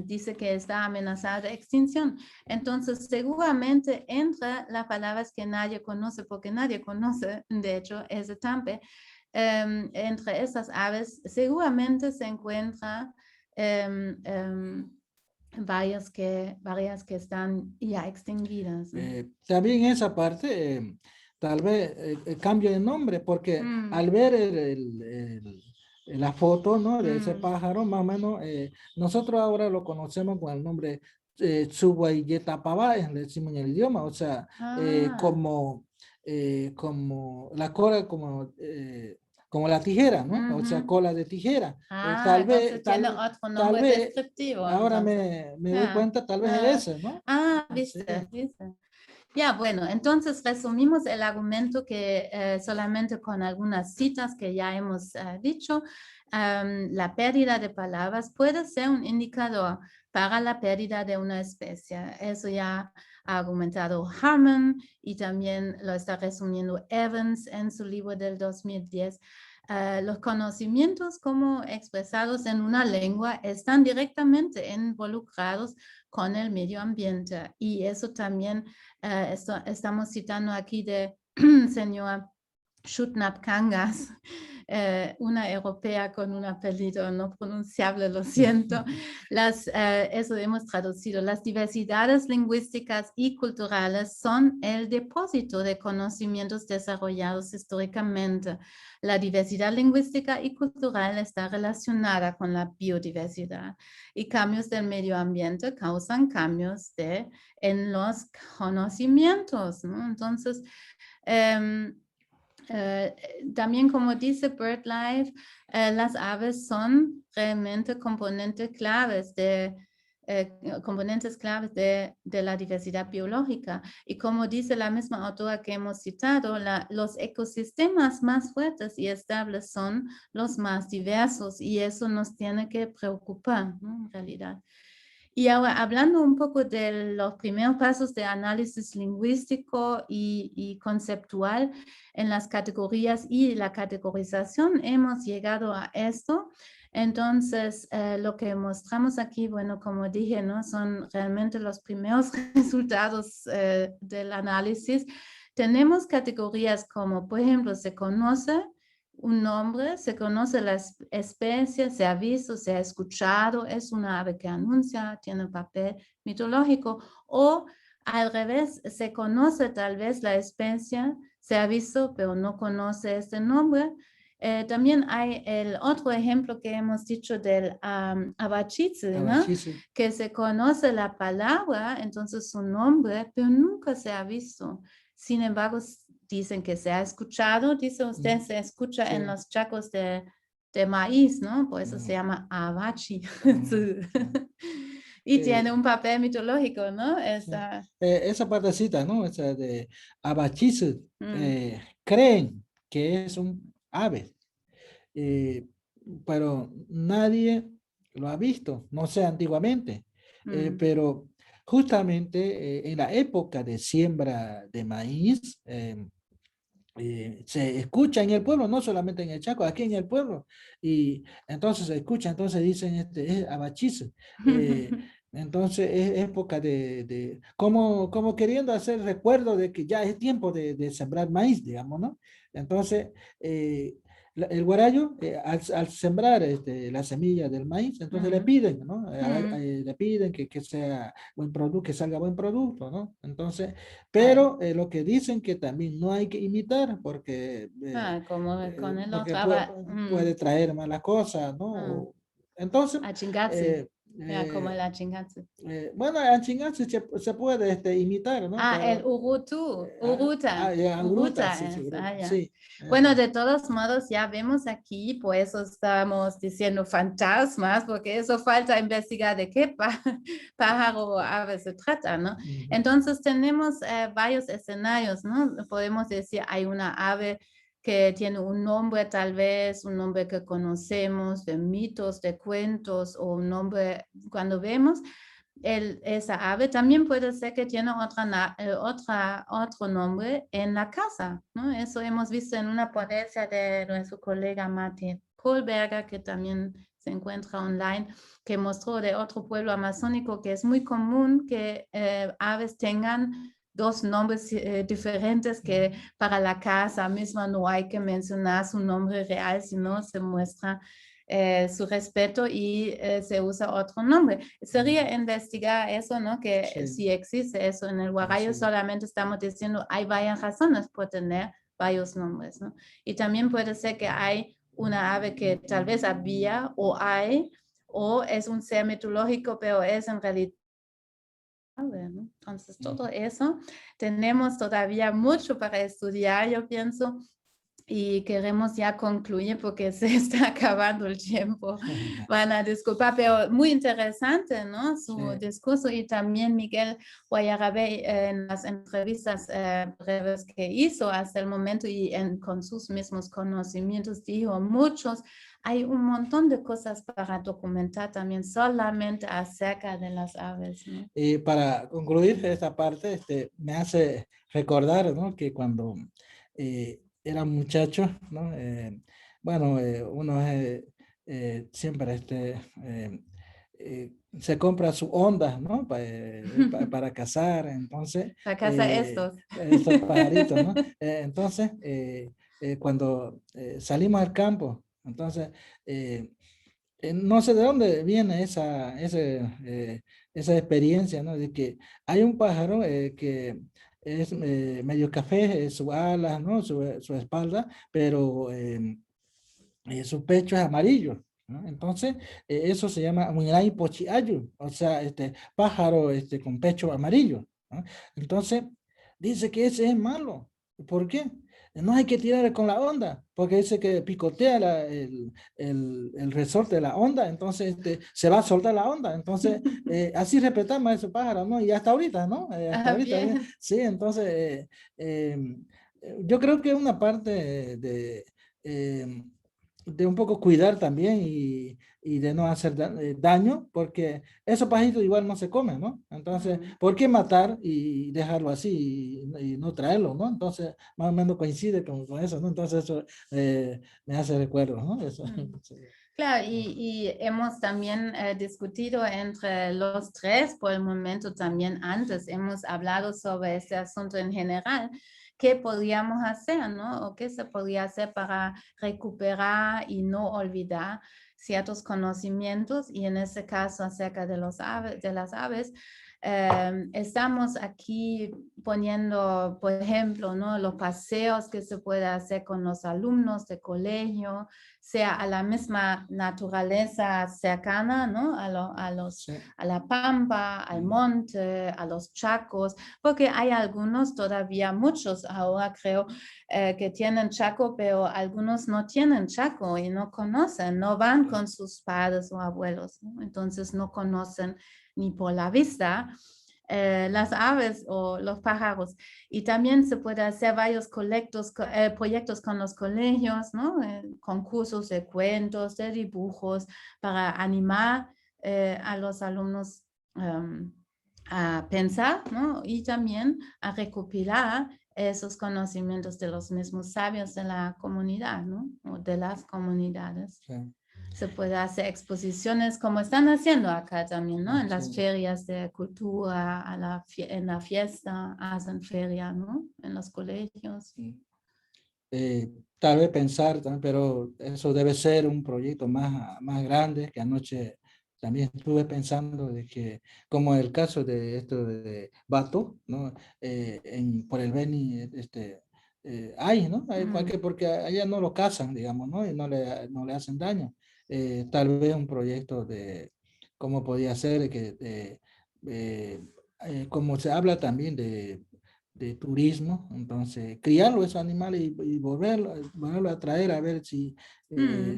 dice que está amenazada de extinción. Entonces, seguramente entre las palabras que nadie conoce, porque nadie conoce, de hecho, ese tampe, entre esas aves seguramente se encuentra varias que están ya extinguidas, ¿no? También esa parte, tal vez cambio de nombre, porque al ver la foto, ¿no? De ese pájaro, más o menos, nosotros ahora lo conocemos con el nombre Tsuwayetapabá, le decimos en el idioma, o sea, como la cola, como la tijera, ¿no? O sea, cola de tijera. Tal Entonces vez, tiene otro tal nombre vez, descriptivo. ahora Entonces. me doy cuenta, tal vez es ese, ¿no? Viste, Sí. viste. Ya, bueno, entonces resumimos el argumento que solamente con algunas citas que ya hemos dicho, la pérdida de palabras puede ser un indicador para la pérdida de una especie. Eso ya ha argumentado Harman y también lo está resumiendo Evans en su libro del 2010. Los conocimientos como expresados en una lengua están directamente involucrados con el medio ambiente y eso también estamos citando aquí de señora Shutnap Kangas, una europea con un apellido no pronunciable, lo siento. Eso hemos traducido. Las diversidades lingüísticas y culturales son el depósito de conocimientos desarrollados históricamente. La diversidad lingüística y cultural está relacionada con la biodiversidad y cambios del medio ambiente causan cambios en los conocimientos, ¿no? Entonces, también como dice BirdLife, las aves son realmente componentes claves componentes claves de la diversidad biológica. Y como dice la misma autora que hemos citado, los ecosistemas más fuertes y estables son los más diversos y eso nos tiene que preocupar, ¿no? En realidad. Y ahora, hablando un poco de los primeros pasos de análisis lingüístico y conceptual en las categorías y la categorización, hemos llegado a esto. Entonces, lo que mostramos aquí, bueno, como dije, ¿no? Son realmente los primeros resultados del análisis. Tenemos categorías como, por ejemplo, se conoce un nombre, se conoce la especie, se ha visto, se ha escuchado, es una ave que anuncia, tiene un papel mitológico, o al revés, se conoce tal vez la especie, se ha visto, pero no conoce este nombre. También hay el otro ejemplo que hemos dicho del abachitzil, ¿no? Que se conoce la palabra, entonces su nombre, pero nunca se ha visto. Sin embargo, dicen que se ha escuchado, dice usted, se escucha en los chacos de maíz, ¿no? Por eso se llama abachi. Y tiene un papel mitológico, ¿no? Esa partecita, ¿no? Esa de abachitzil, creen que es un ave, pero nadie lo ha visto, no sé antiguamente, pero justamente en la época de siembra de maíz, se escucha en el pueblo, no solamente en el Chaco, aquí en el pueblo, y entonces se escucha, entonces dicen, es abachizo, entonces es época como queriendo hacer recuerdo de que ya es tiempo de sembrar maíz, digamos, ¿no? Entonces, el guarayo, al sembrar la semilla del maíz, entonces le piden, ¿no? Le piden que sea buen producto, que salga buen producto, ¿no? Entonces, pero lo que dicen que también no hay que imitar porque, como con el porque otro, puede traer malas cosas, ¿no? Entonces, como el achingatsu. bueno, el achingatsu se puede imitar, ¿no? El urutu, uruta. Uruta, sí. Bueno, de todos modos, ya vemos aquí, por eso estamos diciendo fantasmas, porque eso falta investigar de qué pájaro o ave se trata, ¿no? Entonces tenemos varios escenarios, ¿no? Podemos decir, hay una ave que tiene un nombre tal vez, un nombre que conocemos de mitos, de cuentos, o un nombre cuando vemos esa ave. También puede ser que tiene otro nombre en la casa, ¿no? Eso hemos visto en una ponencia de nuestro colega Martin Kohlberger, que también se encuentra online, que mostró de otro pueblo amazónico que es muy común que aves tengan dos nombres diferentes, que para la casa misma no hay que mencionar su nombre real, sino se muestra su respeto y se usa otro nombre. Sería investigar eso, ¿no? Que si existe eso en el guarayo, solamente estamos diciendo hay varias razones por tener varios nombres, ¿no? Y también puede ser que hay una ave que tal vez había o hay, o es un ser mitológico, pero es en realidad, ¿no? Entonces, todo eso tenemos todavía mucho para estudiar, yo pienso, y queremos ya concluir porque se está acabando el tiempo. Van a disculpar, pero muy interesante, ¿no? Su discurso, y también Miguel Guayarabey en las entrevistas breves que hizo hasta el momento y con sus mismos conocimientos dijo hay un montón de cosas para documentar también solamente acerca de las aves, ¿no? Y para concluir esta parte, me hace recordar, ¿no? Que cuando era muchacho, ¿no? Bueno, uno siempre se compra su onda, ¿no? Para cazar, entonces. Para cazar estos pajaritos, ¿no? Entonces, cuando salimos al campo, entonces, no sé de dónde viene esa experiencia, ¿no? De que hay un pájaro que es medio café, su alas, ¿no? Su espalda, pero su pecho es amarillo, ¿no? Entonces, eso se llama Huinay Pochiayu, o sea, pájaro con pecho amarillo, ¿no? Entonces, dice que ese es malo. ¿Por qué? no hay que tirar con la onda, porque dice que picotea el resorte de la onda, entonces se va a soltar la onda. Entonces, así respetamos a ese pájaro, ¿no? Y hasta ahorita, ¿no? Hasta ahorita, Bien. sí, entonces, yo creo que es una parte de un poco cuidar también y de no hacer daño, porque esos pajaritos igual no se comen, ¿no? Entonces, ¿por qué matar y dejarlo así y no traerlo, ¿no? Entonces, más o menos coincide con eso, ¿no? Entonces, eso me hace recuerdo, ¿no? Eso. Sí. Claro, y hemos también discutido entre los tres, por el momento también antes, hemos hablado sobre este asunto en general, qué podríamos hacer, ¿no? O qué se podría hacer para recuperar y no olvidar ciertos conocimientos, y en este caso acerca de las aves. Estamos aquí poniendo, por ejemplo, ¿no? Los paseos que se puede hacer con los alumnos de colegio, sea a la misma naturaleza cercana, ¿no? Sí. A la pampa, al monte, a los chacos, porque hay algunos, todavía muchos ahora creo, que tienen chaco, pero algunos no tienen chaco y no conocen, no van con sus padres o abuelos, ¿no? Entonces no conocen ni por la vista las aves o los pájaros. Y también se puede hacer varios proyectos con los colegios, ¿no? Concursos de cuentos, de dibujos, para animar a los alumnos a pensar, ¿no? Y también a recopilar esos conocimientos de los mismos sabios de la comunidad, ¿no? O de las comunidades. Sí. Se puede hacer exposiciones como están haciendo acá también, ¿no? En las Sí. ferias de cultura, en la fiesta, hacen feria, ¿no? En los colegios. Tal vez pensar, pero eso debe ser un proyecto más grande, que anoche también estuve pensando de que, como el caso de esto de Bato, ¿no? Por el Beni, hay, ¿no? Hay porque allá no lo cazan, digamos, ¿no? Y no le hacen daño. Tal vez un proyecto de cómo podía ser, como se habla también de turismo, entonces criarlo esos animales y volverlo a traer a ver si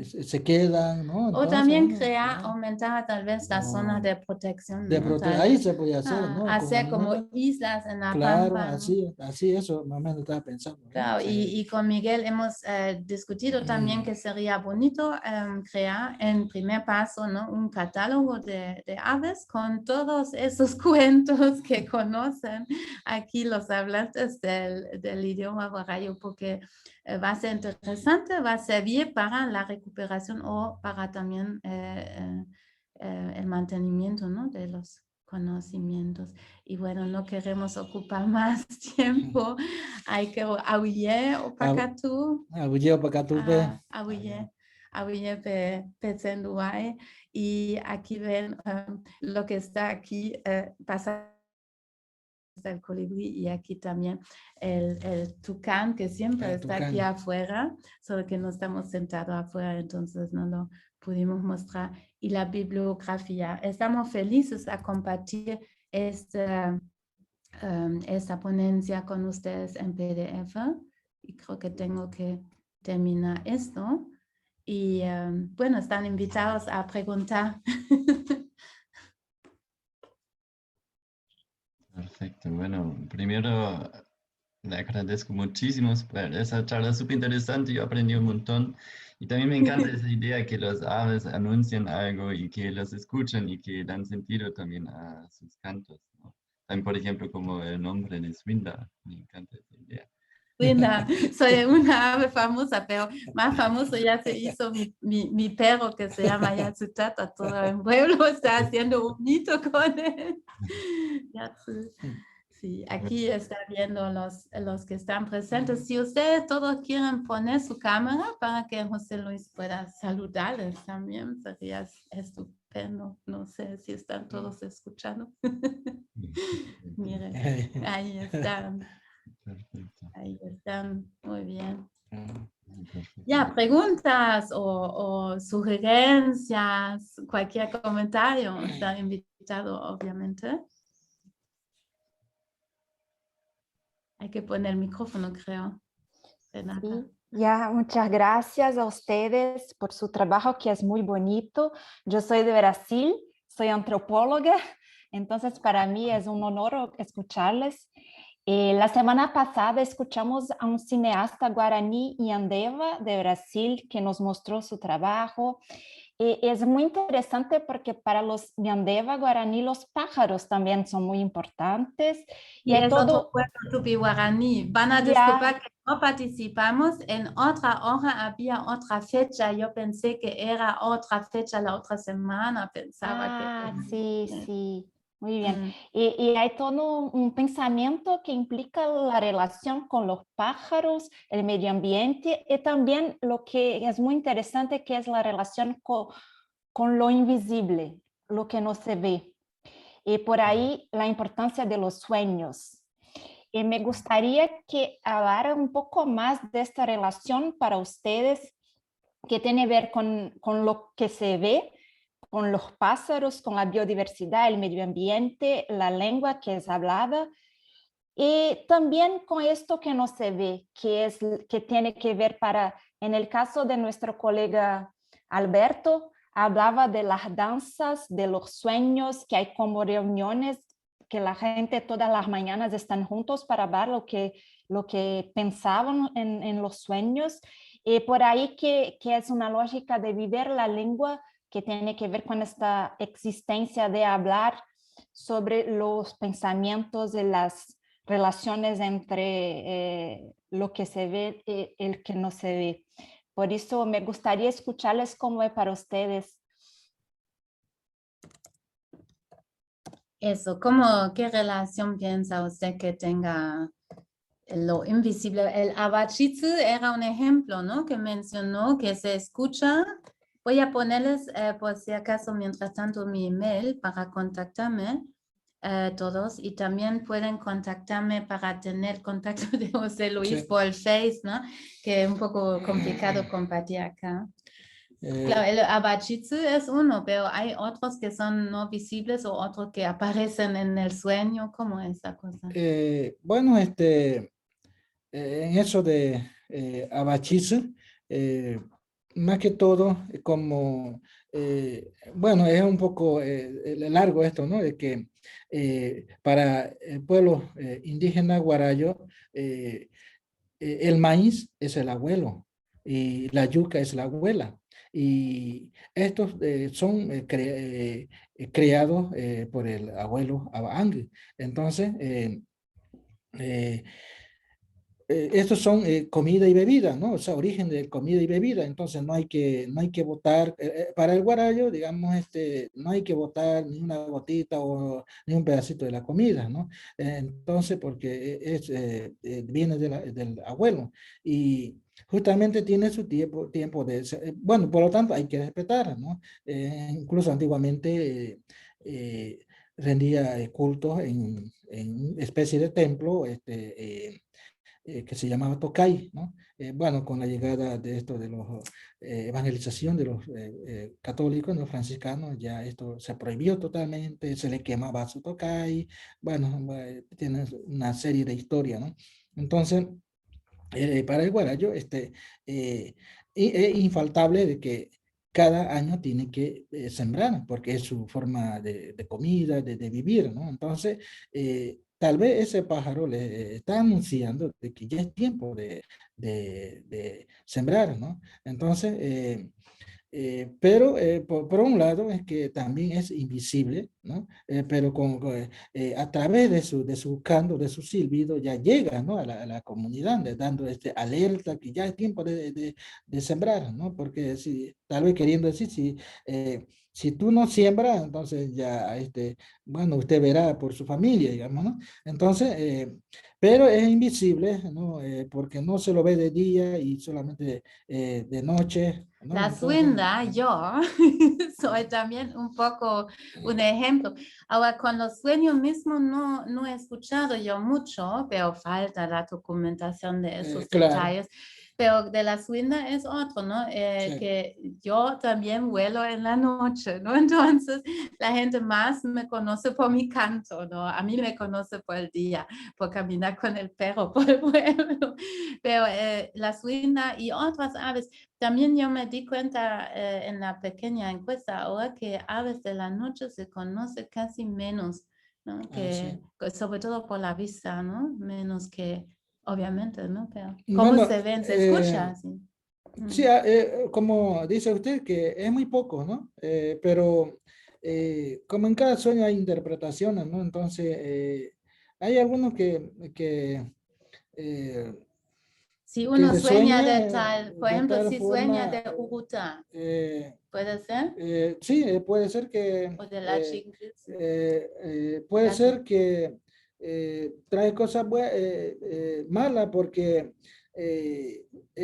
se quedan, ¿no? O Entonces, también bueno, aumentar tal vez las zonas de protección, ¿no? ahí se podía hacer, ¿no? Con Hacer animales, como islas en la claro, pampa, ¿no? así eso, más o menos estaba pensando, ¿no? Claro, Sí. y con Miguel hemos discutido también que sería bonito crear en primer paso, ¿no? Un catálogo de aves con todos esos cuentos que conocen aquí los hablantes del idioma guarayo, porque va a ser interesante, va a servir para la recuperación o para también el mantenimiento, ¿no? De los conocimientos. Y bueno, no queremos ocupar más tiempo. Hay que auye o pakatu. Abulleo para Auye pe y aquí ven lo que está aquí pasa el colibrí y aquí también el tucán que siempre está aquí afuera, solo que no estamos sentados afuera, entonces no lo pudimos mostrar. Y la bibliografía. Estamos felices a compartir esta ponencia con ustedes en PDF y creo que tengo que terminar esto. Y bueno, están invitados a preguntar. Perfecto. Bueno, primero le agradezco muchísimo por esa charla súper interesante. Yo aprendí un montón. Y también me encanta esa idea que los aves anuncian algo y que los escuchan y que dan sentido también a sus cantos, ¿no? También, por ejemplo, como el nombre de Swinda. Me encanta esa idea. Linda, soy una ave famosa, pero más famoso ya se hizo mi perro que se llama Yatsutata. Todo el pueblo está haciendo un mito con él. Yatsu. Sí, aquí está viendo los que están presentes. Si ustedes todos quieren poner su cámara para que José Luis pueda saludarles también, sería estupendo. No sé si están todos escuchando. Miren, ahí están. Perfecto. Ahí están, muy bien. Perfecto. Ya, preguntas o sugerencias, cualquier comentario, está invitado, obviamente. Hay que poner el micrófono, creo. Renata. Sí, ya, muchas gracias a ustedes por su trabajo que es muy bonito. Yo soy de Brasil, soy antropóloga, entonces para mí es un honor escucharles. La semana pasada escuchamos a un cineasta guaraní Yandeva de Brasil que nos mostró su trabajo. Es muy interesante porque para los Yandeva guaraní los pájaros también son muy importantes. Y hay es todo, otro pueblo tupi-guaraní. Van a Ya. disculpar que no participamos. En otra hoja había otra fecha. Yo pensé que era otra fecha la otra semana. Pensaba que... sí, muy bien. Mm. Y hay todo un pensamiento que implica la relación con los pájaros, el medio ambiente y también lo que es muy interesante que es la relación con lo invisible, lo que no se ve. Y por ahí la importancia de los sueños. Y me gustaría que hablara un poco más de esta relación para ustedes que tiene que ver con lo que se ve, con los pájaros, con la biodiversidad, el medio ambiente, la lengua que es hablada y también con esto que no se ve, que tiene que ver en el caso de nuestro colega Alberto, hablaba de las danzas, de los sueños, que hay como reuniones que la gente todas las mañanas están juntos para ver lo que pensaban en los sueños. Y por ahí que es una lógica de vivir la lengua que tiene que ver con esta existencia de hablar sobre los pensamientos y las relaciones entre lo que se ve y el que no se ve. Por eso me gustaría escucharles cómo es para ustedes. Eso, ¿qué relación piensa usted que tenga lo invisible? El Abachitsu era un ejemplo, ¿no? Que mencionó que se escucha. Voy a ponerles, por si acaso, mientras tanto, mi email para contactarme todos y también pueden contactarme para tener contacto de José Luis Sí. por el Face, ¿no? Que es un poco complicado compartir acá. Claro, el Abachitsu es uno, pero hay otros que son no visibles o otros que aparecen en el sueño. ¿Cómo es esa cosa? Bueno, en eso de Abachitsu, más que todo, como, bueno, es un poco largo esto, ¿no? De que para el pueblo indígena guarayo, el maíz es el abuelo y la yuca es la abuela. Y estos son creados por el abuelo Abang. Entonces, estos son comida y bebida, ¿no? O sea, origen de comida y bebida. Entonces, no hay que botar, para el guarayo, digamos, no hay que botar ni una gotita o ni un pedacito de la comida, ¿no? Entonces, porque viene del abuelo y justamente tiene su tiempo bueno, por lo tanto, hay que respetar, ¿no? Incluso antiguamente rendía cultos en especie de templo, que se llamaba Tocay, ¿no? Bueno, con la llegada de esto de la evangelización de los católicos, los franciscanos, ya esto se prohibió totalmente, se le quemaba su Tocay, bueno, tiene una serie de historia, ¿no? Entonces, para el guarayo, es infaltable de que cada año tiene que sembrar, porque es su forma de comida, de vivir, ¿no? Entonces, tal vez ese pájaro le está anunciando de que ya es tiempo de sembrar, ¿no? Entonces, pero por un lado es que también es invisible, ¿no? Pero a través de su canto, de su silbido, ya llega, ¿no? a la comunidad, dando alerta que ya es tiempo de sembrar, ¿no? Porque tal vez queriendo decir, si tú no siembras, entonces ya, bueno, usted verá por su familia, digamos, ¿no? Entonces, pero es invisible, ¿no? Porque no se lo ve de día y solamente de noche, ¿no? La Entonces, suenda, yo, soy también un poco un ejemplo. Ahora, con los sueños mismos no he escuchado yo mucho, pero falta la documentación de esos claro. detalles. Pero de la suina es otro, ¿no? Sí. Que yo también vuelo en la noche, ¿no? Entonces la gente más me conoce por mi canto, ¿no? A mí me conoce por el día, por caminar con el perro por el pueblo. Pero la suina y otras aves, también yo me di cuenta en la pequeña encuesta ahora que aves de la noche se conoce casi menos, ¿no? Sí. Sobre todo por la vista, ¿no? Menos que, obviamente, ¿no? Pero ¿cómo Bueno, se ven? ¿Se escucha? Sí. sí, como dice usted, que es muy poco, ¿no? Pero como en cada sueño hay interpretaciones, ¿no? Entonces, hay algunos eh, Si que uno se sueña sueña de tal, por de ejemplo, tal si sueña forma, de Urutá, eh, ¿puede ser? sí, puede ser que O de la Chingis. puede La ser que trae cosas malas porque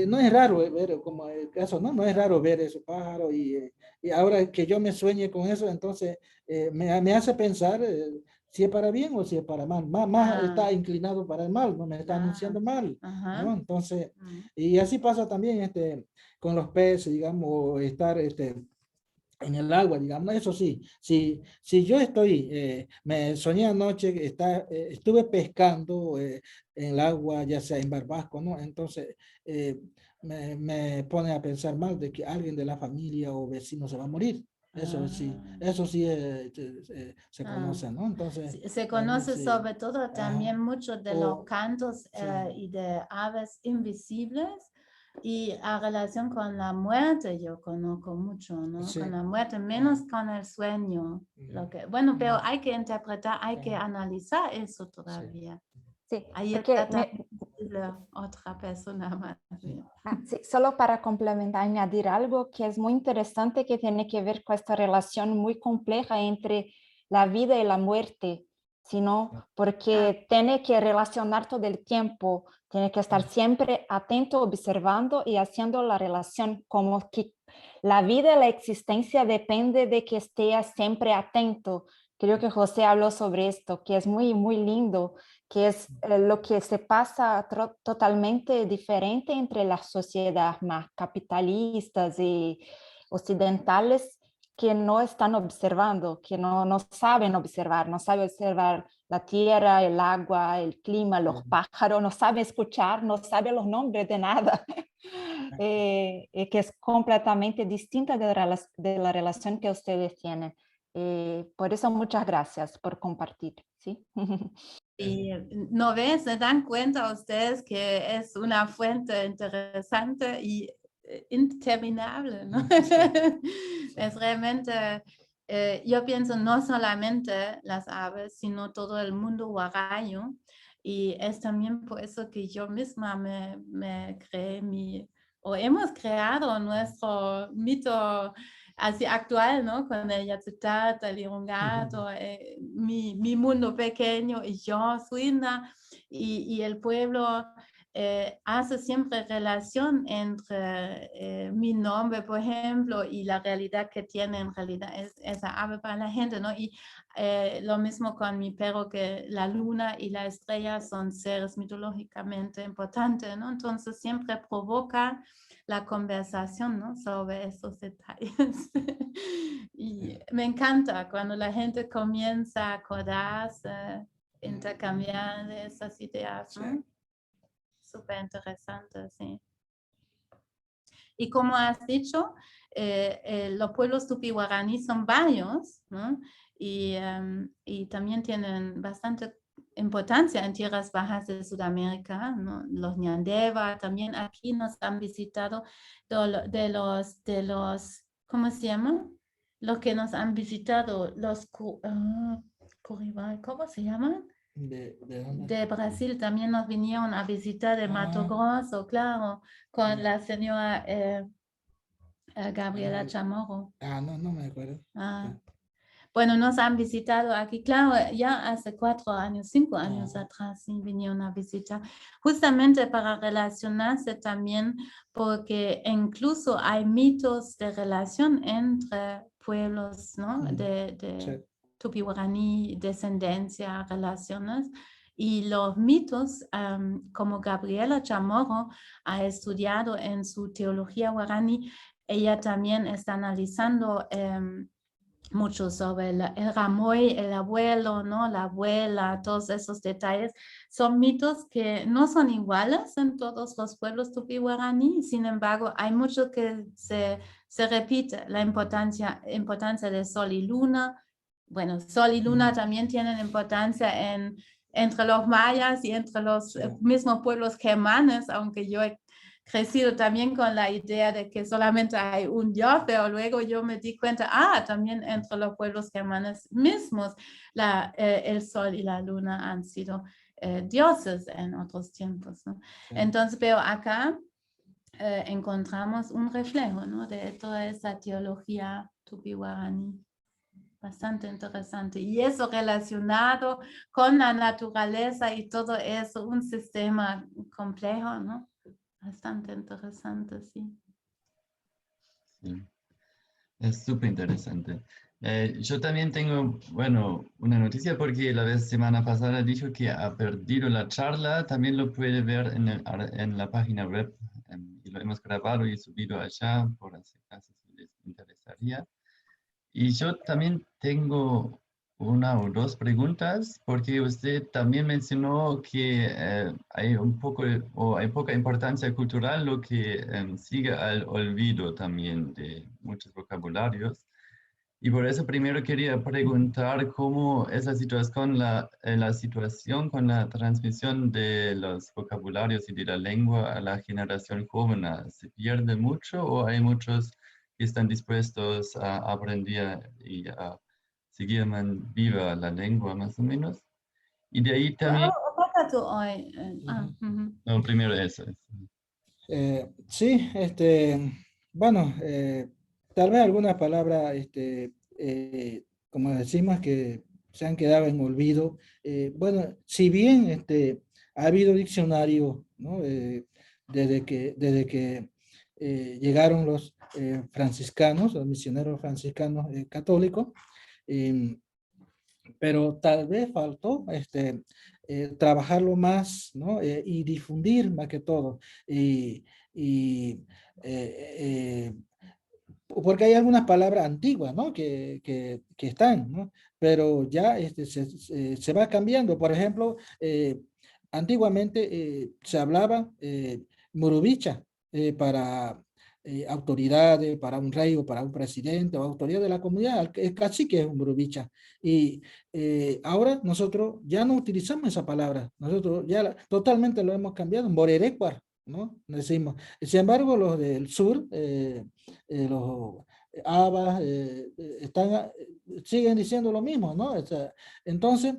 no es raro ver, como el caso, ¿no? No es raro ver esos pájaros y ahora que yo me sueñe con eso, entonces me hace pensar si es para bien o si es para mal. Más está inclinado para el mal, no me está anunciando mal, ¿no? Entonces, y así pasa también con los peces, digamos, o estar en el agua, digamos, eso sí, si yo me soñé anoche que estuve pescando en el agua, ya sea en Barbasco, ¿no? Entonces, me pone a pensar mal de que alguien de la familia o vecino se va a morir. Eso sí se conoce, ¿no? Entonces, se conoce sí. sobre todo también Ajá. mucho de los cantos Sí. y de aves invisibles. Y a relación con la muerte yo conozco mucho, ¿no? Sí. Con la muerte, menos con el sueño. Bueno, pero hay que interpretar, hay que analizar eso todavía. Sí, Ahí porque está también otra persona más. sí, solo para complementar, añadir algo que es muy interesante que tiene que ver con esta relación muy compleja entre la vida y la muerte, sino porque tiene que relacionar todo el tiempo, tiene que estar siempre atento, observando y haciendo la relación como que la vida y la existencia depende de que esté siempre atento. Creo que José habló sobre esto, que es muy, muy lindo, que es lo que se pasa totalmente diferente entre las sociedades más capitalistas y occidentales que no están observando, que no saben observar, no saben observar la tierra, el agua, el clima, los pájaros, no saben escuchar, no saben los nombres de nada, que es completamente distinta de la relación que ustedes tienen. Por eso muchas gracias por compartir, ¿sí? Y no ves, se dan cuenta ustedes que es una fuente interesante y interminable, ¿no? Es realmente, yo pienso no solamente las aves, sino todo el mundo huarayo. Y es también por eso que yo misma me creé o hemos creado nuestro mito así actual, ¿no? Con el Yatutata, el Irungato, mi mundo pequeño y yo, Suina, y el pueblo hace siempre relación entre mi nombre, por ejemplo, y la realidad que tiene en realidad esa ave para la gente, ¿no? Y lo mismo con mi perro, que la luna y la estrella son seres mitológicamente importantes, ¿no? Entonces siempre provoca la conversación, ¿no? Sobre esos detalles. Y me encanta cuando la gente comienza a acordarse, intercambiar de esas ideas, ¿no? Súper interesante, sí. Y como has dicho, los pueblos tupi-guaraní son varios, ¿no? Y también tienen bastante importancia en tierras bajas de Sudamérica, ¿no? Los Ñandeva también aquí nos han visitado de los, ¿cómo se llama? Los que nos han visitado, los Curibay, ¿cómo se llaman? ¿De dónde? De Brasil también nos vinieron a visitar de Mato Grosso, claro, con la señora Gabriela Chamorro. No me acuerdo. Bueno, nos han visitado aquí, claro, ya hace 4 años, 5 años atrás, sí, vinieron a visitar, justamente para relacionarse también, porque incluso hay mitos de relación entre pueblos, ¿no? De Tupi-Guaraní, descendencia, relaciones, Y los mitos, como Gabriela Chamorro ha estudiado en su teología guaraní, ella también está analizando mucho sobre el Ramoy, el abuelo, ¿no? La abuela, todos esos detalles. Son mitos que no son iguales en todos los pueblos tupi-guaraní, sin embargo, hay mucho que se repite, la importancia de sol y luna. Bueno, sol y luna también tienen importancia entre los mayas y entre los mismos pueblos germanos, aunque yo he crecido también con la idea de que solamente hay un dios, pero luego yo me di cuenta, también entre los pueblos germanos mismos el sol y la luna han sido dioses en otros tiempos, ¿no? Sí. Entonces, pero acá encontramos un reflejo, ¿no? De toda esa teología tupi-guaraní. Bastante interesante. Y eso relacionado con la naturaleza y todo eso, un sistema complejo, ¿no? Bastante interesante, sí. Sí. Es súper interesante. Yo también tengo, bueno, una noticia porque la semana pasada dijo que ha perdido la charla. También lo puede ver en la página web. Y lo hemos grabado y subido allá, por si acaso les interesaría. Y yo también tengo una o dos preguntas, porque usted también mencionó que hay hay poca importancia cultural, lo que sigue al olvido también de muchos vocabularios. Y por eso primero quería preguntar cómo es la situación con la transmisión de los vocabularios y de la lengua a la generación joven. ¿Se pierde mucho o hay muchos que están dispuestos a aprender y a seguir viva la lengua, más o menos? Y de ahí también... No, primero eso. Sí, bueno, tal vez algunas palabras, como decimos, que se han quedado en olvido. Bueno, si bien ha habido diccionarios, ¿no? Desde que llegaron los franciscanos, los misioneros franciscanos católicos, pero tal vez faltó trabajarlo más, ¿no? Y difundir más que todo. Porque hay algunas palabras antiguas, ¿no? que están, ¿no? Pero ya se va cambiando. Por ejemplo, antiguamente se hablaba murubicha para autoridades, para un rey o para un presidente o autoridad de la comunidad, el cacique es un murubicha. Y ahora nosotros ya no utilizamos esa palabra, nosotros ya totalmente lo hemos cambiado en borerecuar, ¿no? Decimos. Sin embargo, los del sur, los abas, siguen diciendo lo mismo, ¿no? O sea, entonces,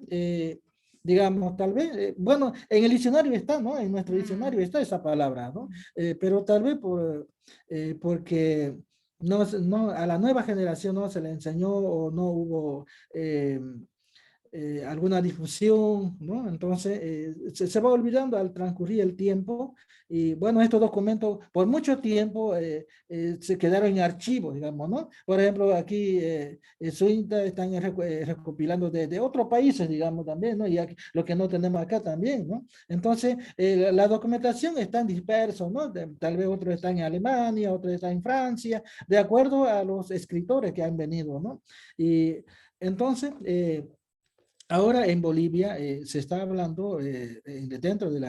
digamos, tal vez, bueno, en el diccionario está, ¿no? En nuestro diccionario está esa palabra, ¿no? Pero tal vez porque a la nueva generación no se le enseñó o no hubo alguna difusión, ¿no? Entonces se va olvidando al transcurrir el tiempo y bueno, estos documentos por mucho tiempo se quedaron en archivos, digamos, ¿no? Por ejemplo, aquí Suinta están recopilando de otros países, digamos, también, ¿no? Y aquí, lo que no tenemos acá también, ¿no? Entonces, la documentación está en dispersos, ¿no? Tal vez otros están en Alemania, otros están en Francia, de acuerdo a los escritores que han venido, ¿no? Y entonces, ahora en Bolivia se está hablando, dentro de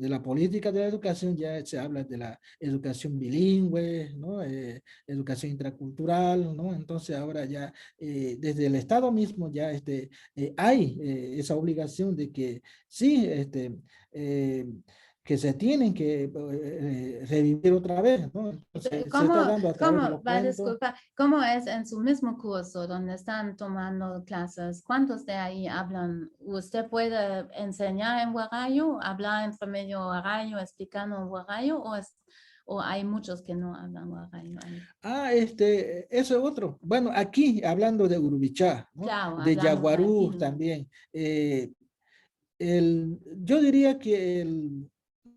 la política de la educación, ya se habla de la educación bilingüe, ¿no? Educación intracultural, ¿no? Entonces ahora ya desde el Estado mismo ya hay esa obligación de que sí, que se tienen que revivir otra vez, ¿no? Entonces, se está dando a través de los cuentos. ¿Cómo es en su mismo curso donde están tomando clases? ¿Cuántos de ahí hablan? ¿Usted puede enseñar en guarayo, hablar entre medio guarayo, explicando en guarayo, o hay muchos que no hablan guarayo ahí? Eso es otro. Bueno, aquí hablando de Urubichá, ¿no? Claro, de Yaguarú también. Yo diría que el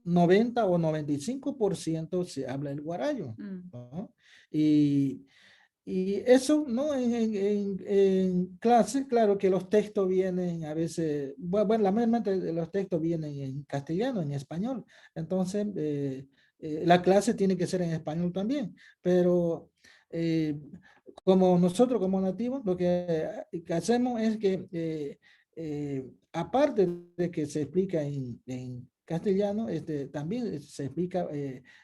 90 o 95% se habla el guarayo, ¿no? Y y eso, ¿no? En clase, claro que los textos vienen a veces, bueno, la mayor parte de los textos vienen en castellano, en español. Entonces, la clase tiene que ser en español también. Pero como nosotros, como nativos, lo que hacemos es que, aparte de que se explica en castellano, también se explica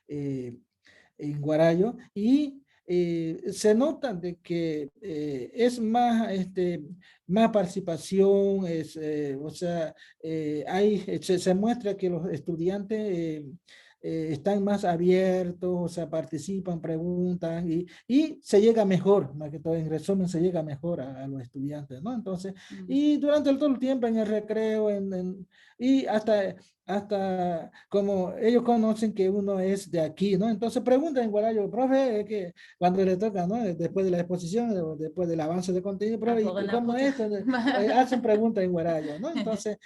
en guarayo y se nota de que es más, más participación, o sea, se muestra que los estudiantes están más abiertos, o sea, participan, preguntan y se llega mejor, más que todo en resumen, se llega mejor a los estudiantes, ¿no? Entonces, y durante todo el tiempo en el recreo, y hasta como ellos conocen que uno es de aquí, ¿no? Entonces preguntan en guarayo, profe, que cuando le toca, ¿no? Después de la exposición, o después del avance de contenido, profe, ¿y cómo es esto? Hacen preguntas en guarayo, ¿no? Entonces,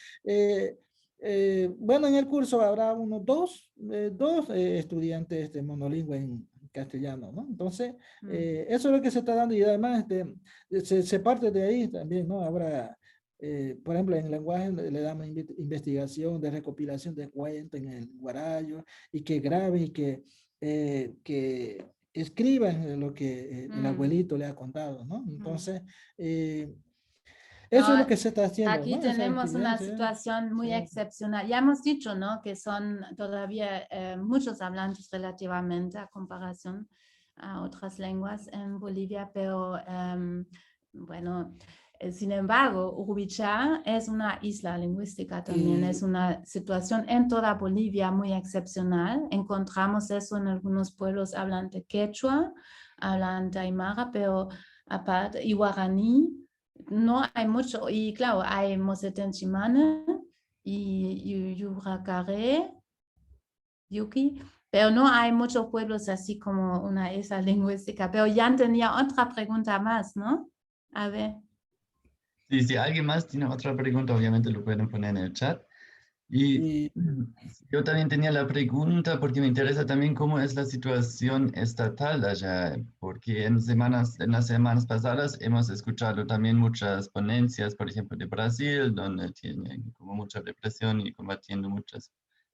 bueno, en el curso habrá unos dos estudiantes monolingües en castellano, ¿no? Entonces, eso es lo que se está dando y además se parte de ahí también, ¿no? Ahora, por ejemplo, en el lenguaje le damos investigación de recopilación de cuentos en el guarayo y que graben y que escriban lo que el abuelito le ha contado, ¿no? Entonces, eso es lo que se está haciendo, aquí ¿no? tenemos una Sí, situación muy excepcional. Ya hemos dicho, ¿no? Que son todavía muchos hablantes relativamente a comparación a otras lenguas en Bolivia, pero bueno, sin embargo, Urubichá es una isla lingüística también, es una situación en toda Bolivia muy excepcional. Encontramos eso en algunos pueblos hablan de quechua, hablan de aymara, pero aparte, y guaraní. No hay mucho, y claro, hay Mosetenchimane y Yuracaré, Yuki, pero no hay muchos pueblos así como una isla lingüística. Pero Jan tenía otra pregunta más, ¿no? A ver. Sí, si alguien más tiene otra pregunta, obviamente lo pueden poner en el chat. Y yo también tenía la pregunta porque me interesa también cómo es la situación estatal allá, porque en las semanas pasadas hemos escuchado también muchas ponencias, por ejemplo, de Brasil, donde tienen como mucha represión y combatiendo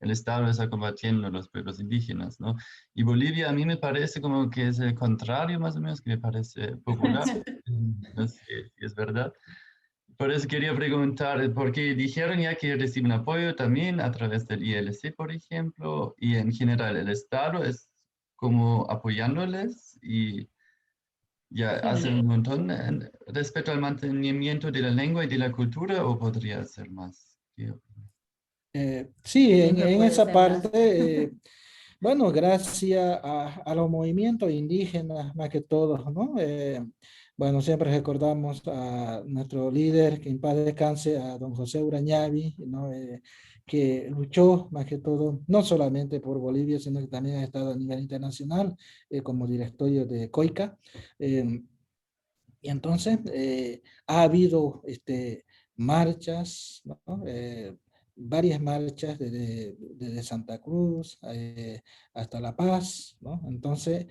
el Estado está combatiendo los pueblos indígenas, ¿no? Y Bolivia a mí me parece como que es el contrario, más o menos, que me parece popular. No sé si es verdad. Por eso quería preguntar, porque dijeron ya que reciben apoyo también a través del ILC, por ejemplo, y en general el Estado es como apoyándoles y ya hacen un montón respecto al mantenimiento de la lengua y de la cultura, o podría hacer más. Sí, Siempre en puede esa ser más. parte, bueno, gracias a los movimientos indígenas más que todos, ¿no? Bueno, siempre recordamos a nuestro líder, que en paz descanse, a don José Urañavi, ¿no? Que luchó más que todo, no solamente por Bolivia, sino que también ha estado a nivel internacional como directorio de COICA. Y entonces ha habido marchas, ¿no? Varias marchas desde Santa Cruz hasta La Paz, ¿no? Entonces,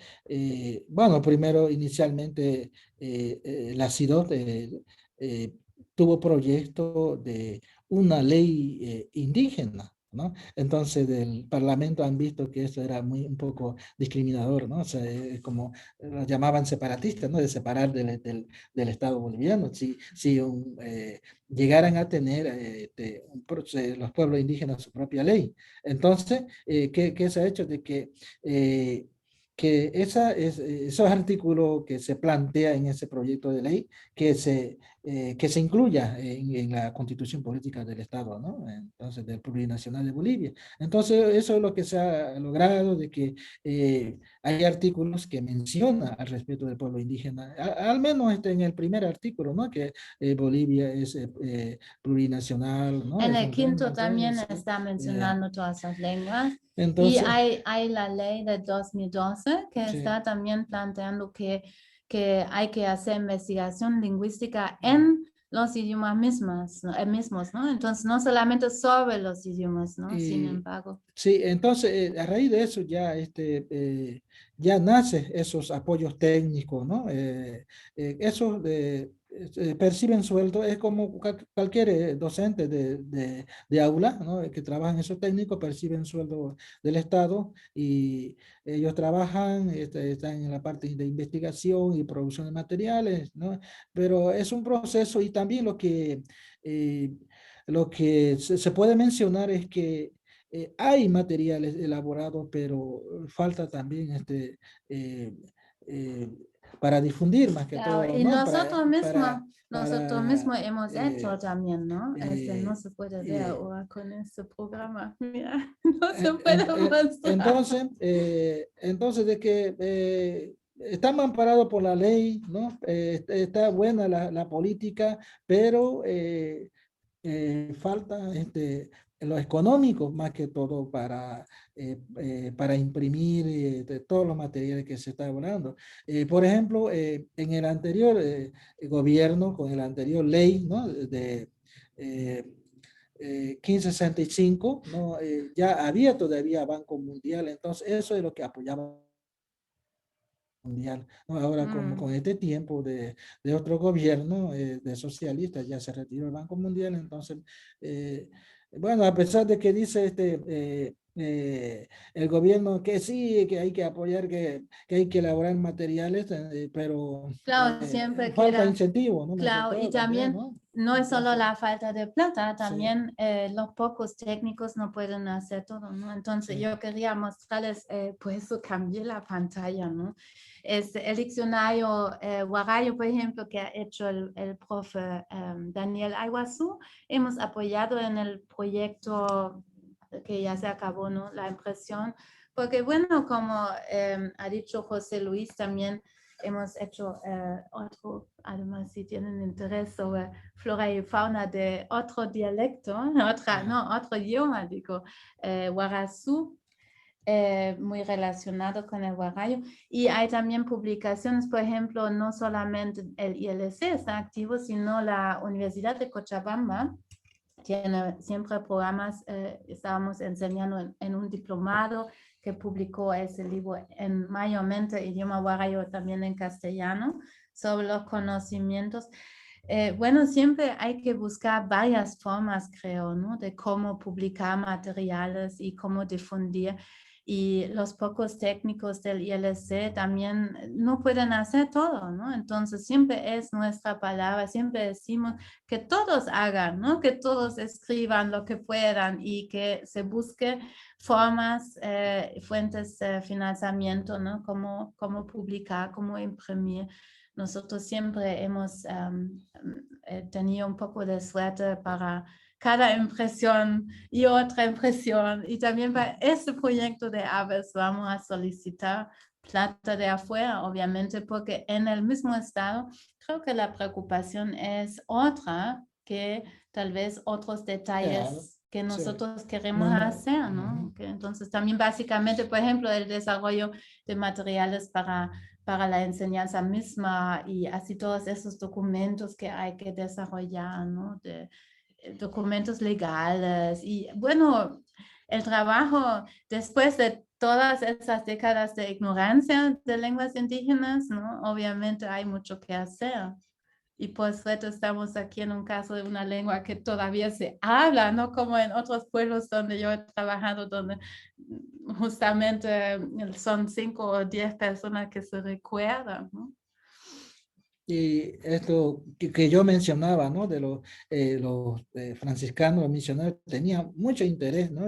bueno, primero inicialmente la CIDOT tuvo proyecto de una ley indígena, ¿no? Entonces del Parlamento han visto que eso era un poco discriminador, ¿no? O sea, como lo llamaban separatistas, ¿no? De separar del Estado boliviano. Si llegaran a tener los pueblos indígenas su propia ley. Entonces, ¿qué se ha hecho? De que esos artículos que se plantea en ese proyecto de ley, que se incluya en la constitución política del Estado, ¿no? Entonces, del plurinacional de Bolivia. Entonces, eso es lo que se ha logrado, de que hay artículos que mencionan al respeto del pueblo indígena, al menos en el primer artículo, ¿no? Que Bolivia es plurinacional, ¿no? En Es el quinto también sí. está mencionando todas las lenguas. Entonces, y hay la ley de 2012 que sí. está también planteando que hay que hacer investigación lingüística en los idiomas mismos, ¿no? Entonces, no solamente sobre los idiomas, ¿no? Sin embargo. Sí, entonces, a raíz de eso ya, ya nace esos apoyos técnicos, ¿no? Esos perciben sueldo, es como cualquier docente de aula, ¿no? Que trabajan esos técnicos, perciben sueldo del Estado y ellos trabajan, están en la parte de investigación y producción de materiales, ¿no? Pero es un proceso y también lo que se puede mencionar es que hay materiales elaborados, pero falta también eh, eh, para difundir más que Claro, todo, y ¿no? nosotros mismos hemos hecho eh, también, ¿no? No eh, se puede ver eh, ahora con este programa. Mira, no se puede mostrar. entonces de que están amparados por la ley, ¿no? Está buena la política, pero falta lo económico más que todo para imprimir de todos los materiales que se está hablando. Por ejemplo, en el anterior gobierno, con el anterior ley, ¿no? Eh, 1565, ¿no? Ya había todavía Banco Mundial, entonces eso es lo que apoyaba mundial, ¿no? Ahora con este tiempo de otro gobierno de socialistas ya se retiró el Banco Mundial, entonces, bueno, a pesar de que dice el gobierno que sí, que hay que apoyar, que hay que elaborar materiales, pero Claro, siempre falta queda, incentivo, ¿no? Más que claro, y todo también, también ¿no? no es solo Entonces, la falta de plata, sí, también los pocos técnicos no pueden hacer todo, ¿no? Entonces sí. yo quería mostrarles, por eso cambié la pantalla, ¿no? El diccionario Warayo, por ejemplo, que ha hecho el profe Daniel Aiguazú, hemos apoyado en el proyecto que ya se acabó, ¿no? La impresión, porque bueno, como ha dicho José Luis también, hemos hecho otro, además si tienen interés sobre flora y fauna de otro dialecto, otro idioma, digo, Guarazú, muy relacionado con el Warayo. Y hay también publicaciones, por ejemplo, no solamente el ILC está activo, sino la Universidad de Cochabamba tiene siempre programas, estábamos enseñando en un diplomado que publicó ese libro en mayormente idioma guarayo, también en castellano, sobre los conocimientos. Bueno, siempre hay que buscar varias formas, creo, ¿no? De cómo publicar materiales y cómo difundir. Y los pocos técnicos del ILC también no pueden hacer todo, ¿no? Entonces siempre es nuestra palabra, siempre decimos que todos hagan, ¿no? Que todos escriban lo que puedan y que se busque formas, fuentes de financiamiento, ¿no? Cómo publicar, cómo imprimir. Nosotros siempre hemos tenido un poco de suerte para cada impresión y otra impresión. Y también para este proyecto de aves vamos a solicitar plata de afuera, obviamente, porque en el mismo estado creo que la preocupación es otra que tal vez otros detalles Claro, que sí. nosotros queremos No, no. hacer, ¿no? Que entonces también básicamente, por ejemplo, el desarrollo de materiales para la enseñanza misma y así todos esos documentos que hay que desarrollar, ¿no? Documentos legales y bueno, el trabajo después de todas esas décadas de ignorancia de lenguas indígenas, ¿no? Obviamente hay mucho que hacer. Y por suerte estamos aquí en un caso de una lengua que todavía se habla, no como en otros pueblos donde yo he trabajado, donde justamente son 5 o 10 personas que se recuerdan, ¿no? Y esto que yo mencionaba, ¿no? De los franciscanos, los misioneros, tenían mucho interés, ¿no?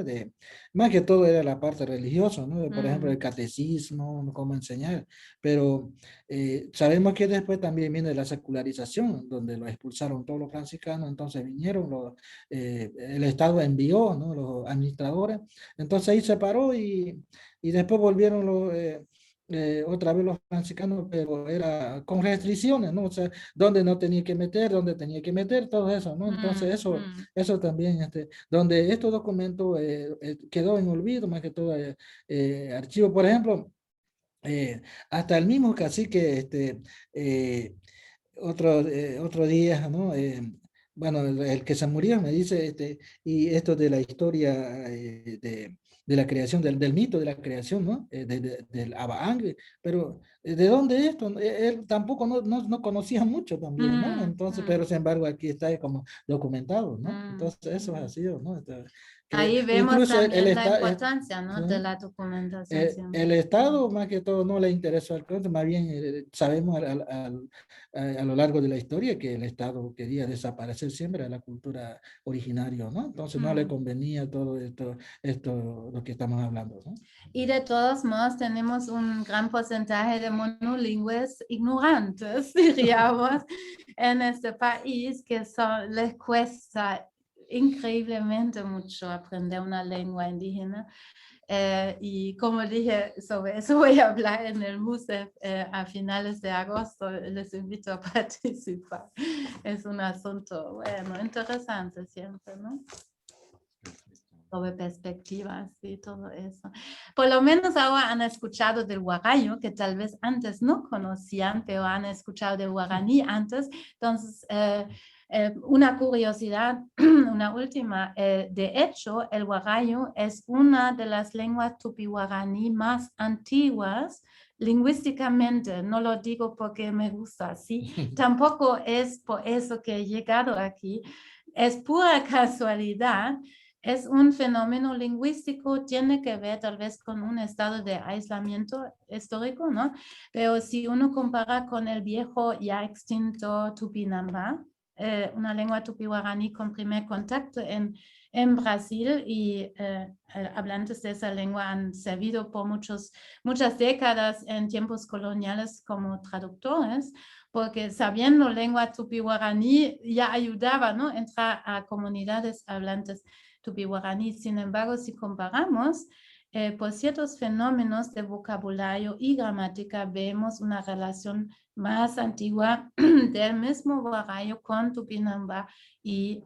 Más que todo era la parte religiosa, ¿no? Por ejemplo, el catecismo, ¿no? Cómo enseñar. Pero sabemos que después también viene la secularización, donde lo expulsaron todos los franciscanos, entonces vinieron, el Estado envió, ¿no? Los administradores. Entonces ahí se paró y después volvieron otra vez los franciscanos, pero era con restricciones, ¿no? O sea, donde no tenía que meter, donde tenía que meter, todo eso, ¿no? Entonces eso también, donde estos documentos quedó en olvido, más que todo archivo, por ejemplo, hasta el mismo cacique, otro día, ¿no? Bueno, el que se murió me dice, y esto de la historia de la creación, del mito de la creación, ¿no? Del Abaang, pero ¿de dónde es esto? Él tampoco no conocía mucho también, ¿no? Entonces, pero sin embargo aquí está como documentado, ¿no? Entonces eso ha sido, ¿no? Ahí vemos Incluso también la importancia, ¿no? ¿sí? De la documentación. El Estado, más que todo, no le interesó al caso, más bien sabemos a lo largo de la historia que el Estado quería desaparecer siempre a la cultura originaria, ¿no? Entonces no le convenía todo esto lo que estamos hablando, ¿no? Y de todos modos tenemos un gran porcentaje de monolingües ignorantes, diríamos, en este país que les cuesta increíblemente mucho aprender una lengua indígena. Y como dije, sobre eso voy a hablar en el MUSEF a finales de agosto. Les invito a participar. Es un asunto, bueno, interesante siempre, ¿no? Sobre perspectivas y todo eso. Por lo menos ahora han escuchado del guarayo, que tal vez antes no conocían, pero han escuchado del guaraní antes. Entonces, una curiosidad, una última. De hecho, el guarayo es una de las lenguas tupi-guaraní más antiguas lingüísticamente. No lo digo porque me gusta así. Tampoco es por eso que he llegado aquí. Es pura casualidad. Es un fenómeno lingüístico, tiene que ver tal vez con un estado de aislamiento histórico, ¿no? Pero si uno compara con el viejo ya extinto Tupinamba, una lengua tupi-guaraní con primer contacto en Brasil y hablantes de esa lengua han servido por muchas décadas en tiempos coloniales como traductores, porque sabiendo lengua tupi-guaraní ya ayudaba, ¿no? Entrar a comunidades hablantes tupi-guaraní. Sin embargo, si comparamos, por ciertos fenómenos de vocabulario y gramática, vemos una relación más antigua del mismo guarayo con Tupinamba y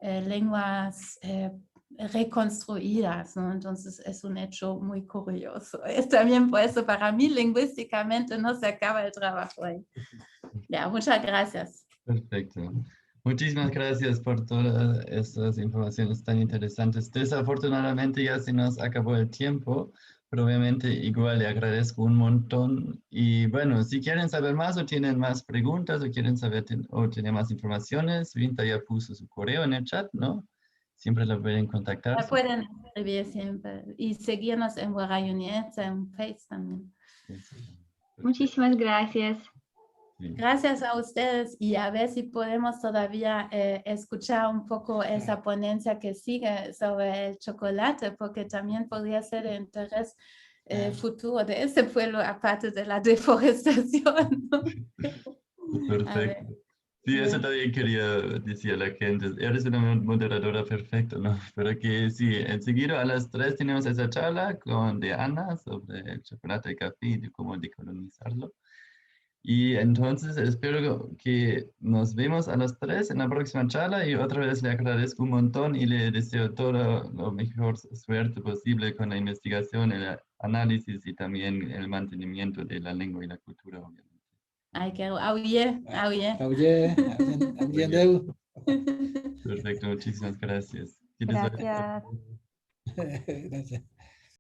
lenguas reconstruidas, ¿no? Entonces es un hecho muy curioso. Es también por eso para mí lingüísticamente no se acaba el trabajo ahí. Ya, muchas gracias. Perfecto. Muchísimas gracias por todas estas informaciones tan interesantes. Desafortunadamente ya se nos acabó el tiempo, pero obviamente igual le agradezco un montón. Y bueno, si quieren saber más o tienen más preguntas o quieren saber o tienen más informaciones, Vinta ya puso su correo en el chat, ¿no? Siempre lo pueden contactar. Me pueden escribir siempre y seguirnos en Guarayo Nietza, en Facebook también. Muchísimas gracias. Gracias a ustedes y a ver si podemos todavía escuchar un poco esa ponencia que sigue sobre el chocolate, porque también podría ser de interés futuro de este pueblo, aparte de la deforestación, ¿no? Perfecto. Sí, eso también quería decir a la gente. Eres una moderadora perfecta, ¿no? Pero que sí, enseguida a las 3 tenemos esa charla de Ana sobre el chocolate y café y de cómo decolonizarlo. Y entonces espero que nos vemos a las 3 en la próxima charla y otra vez le agradezco un montón y le deseo toda la mejor suerte posible con la investigación, el análisis y también el mantenimiento de la lengua y la cultura, obviamente. Ay, que auye. Perfecto, muchísimas gracias. Gracias. Gracias.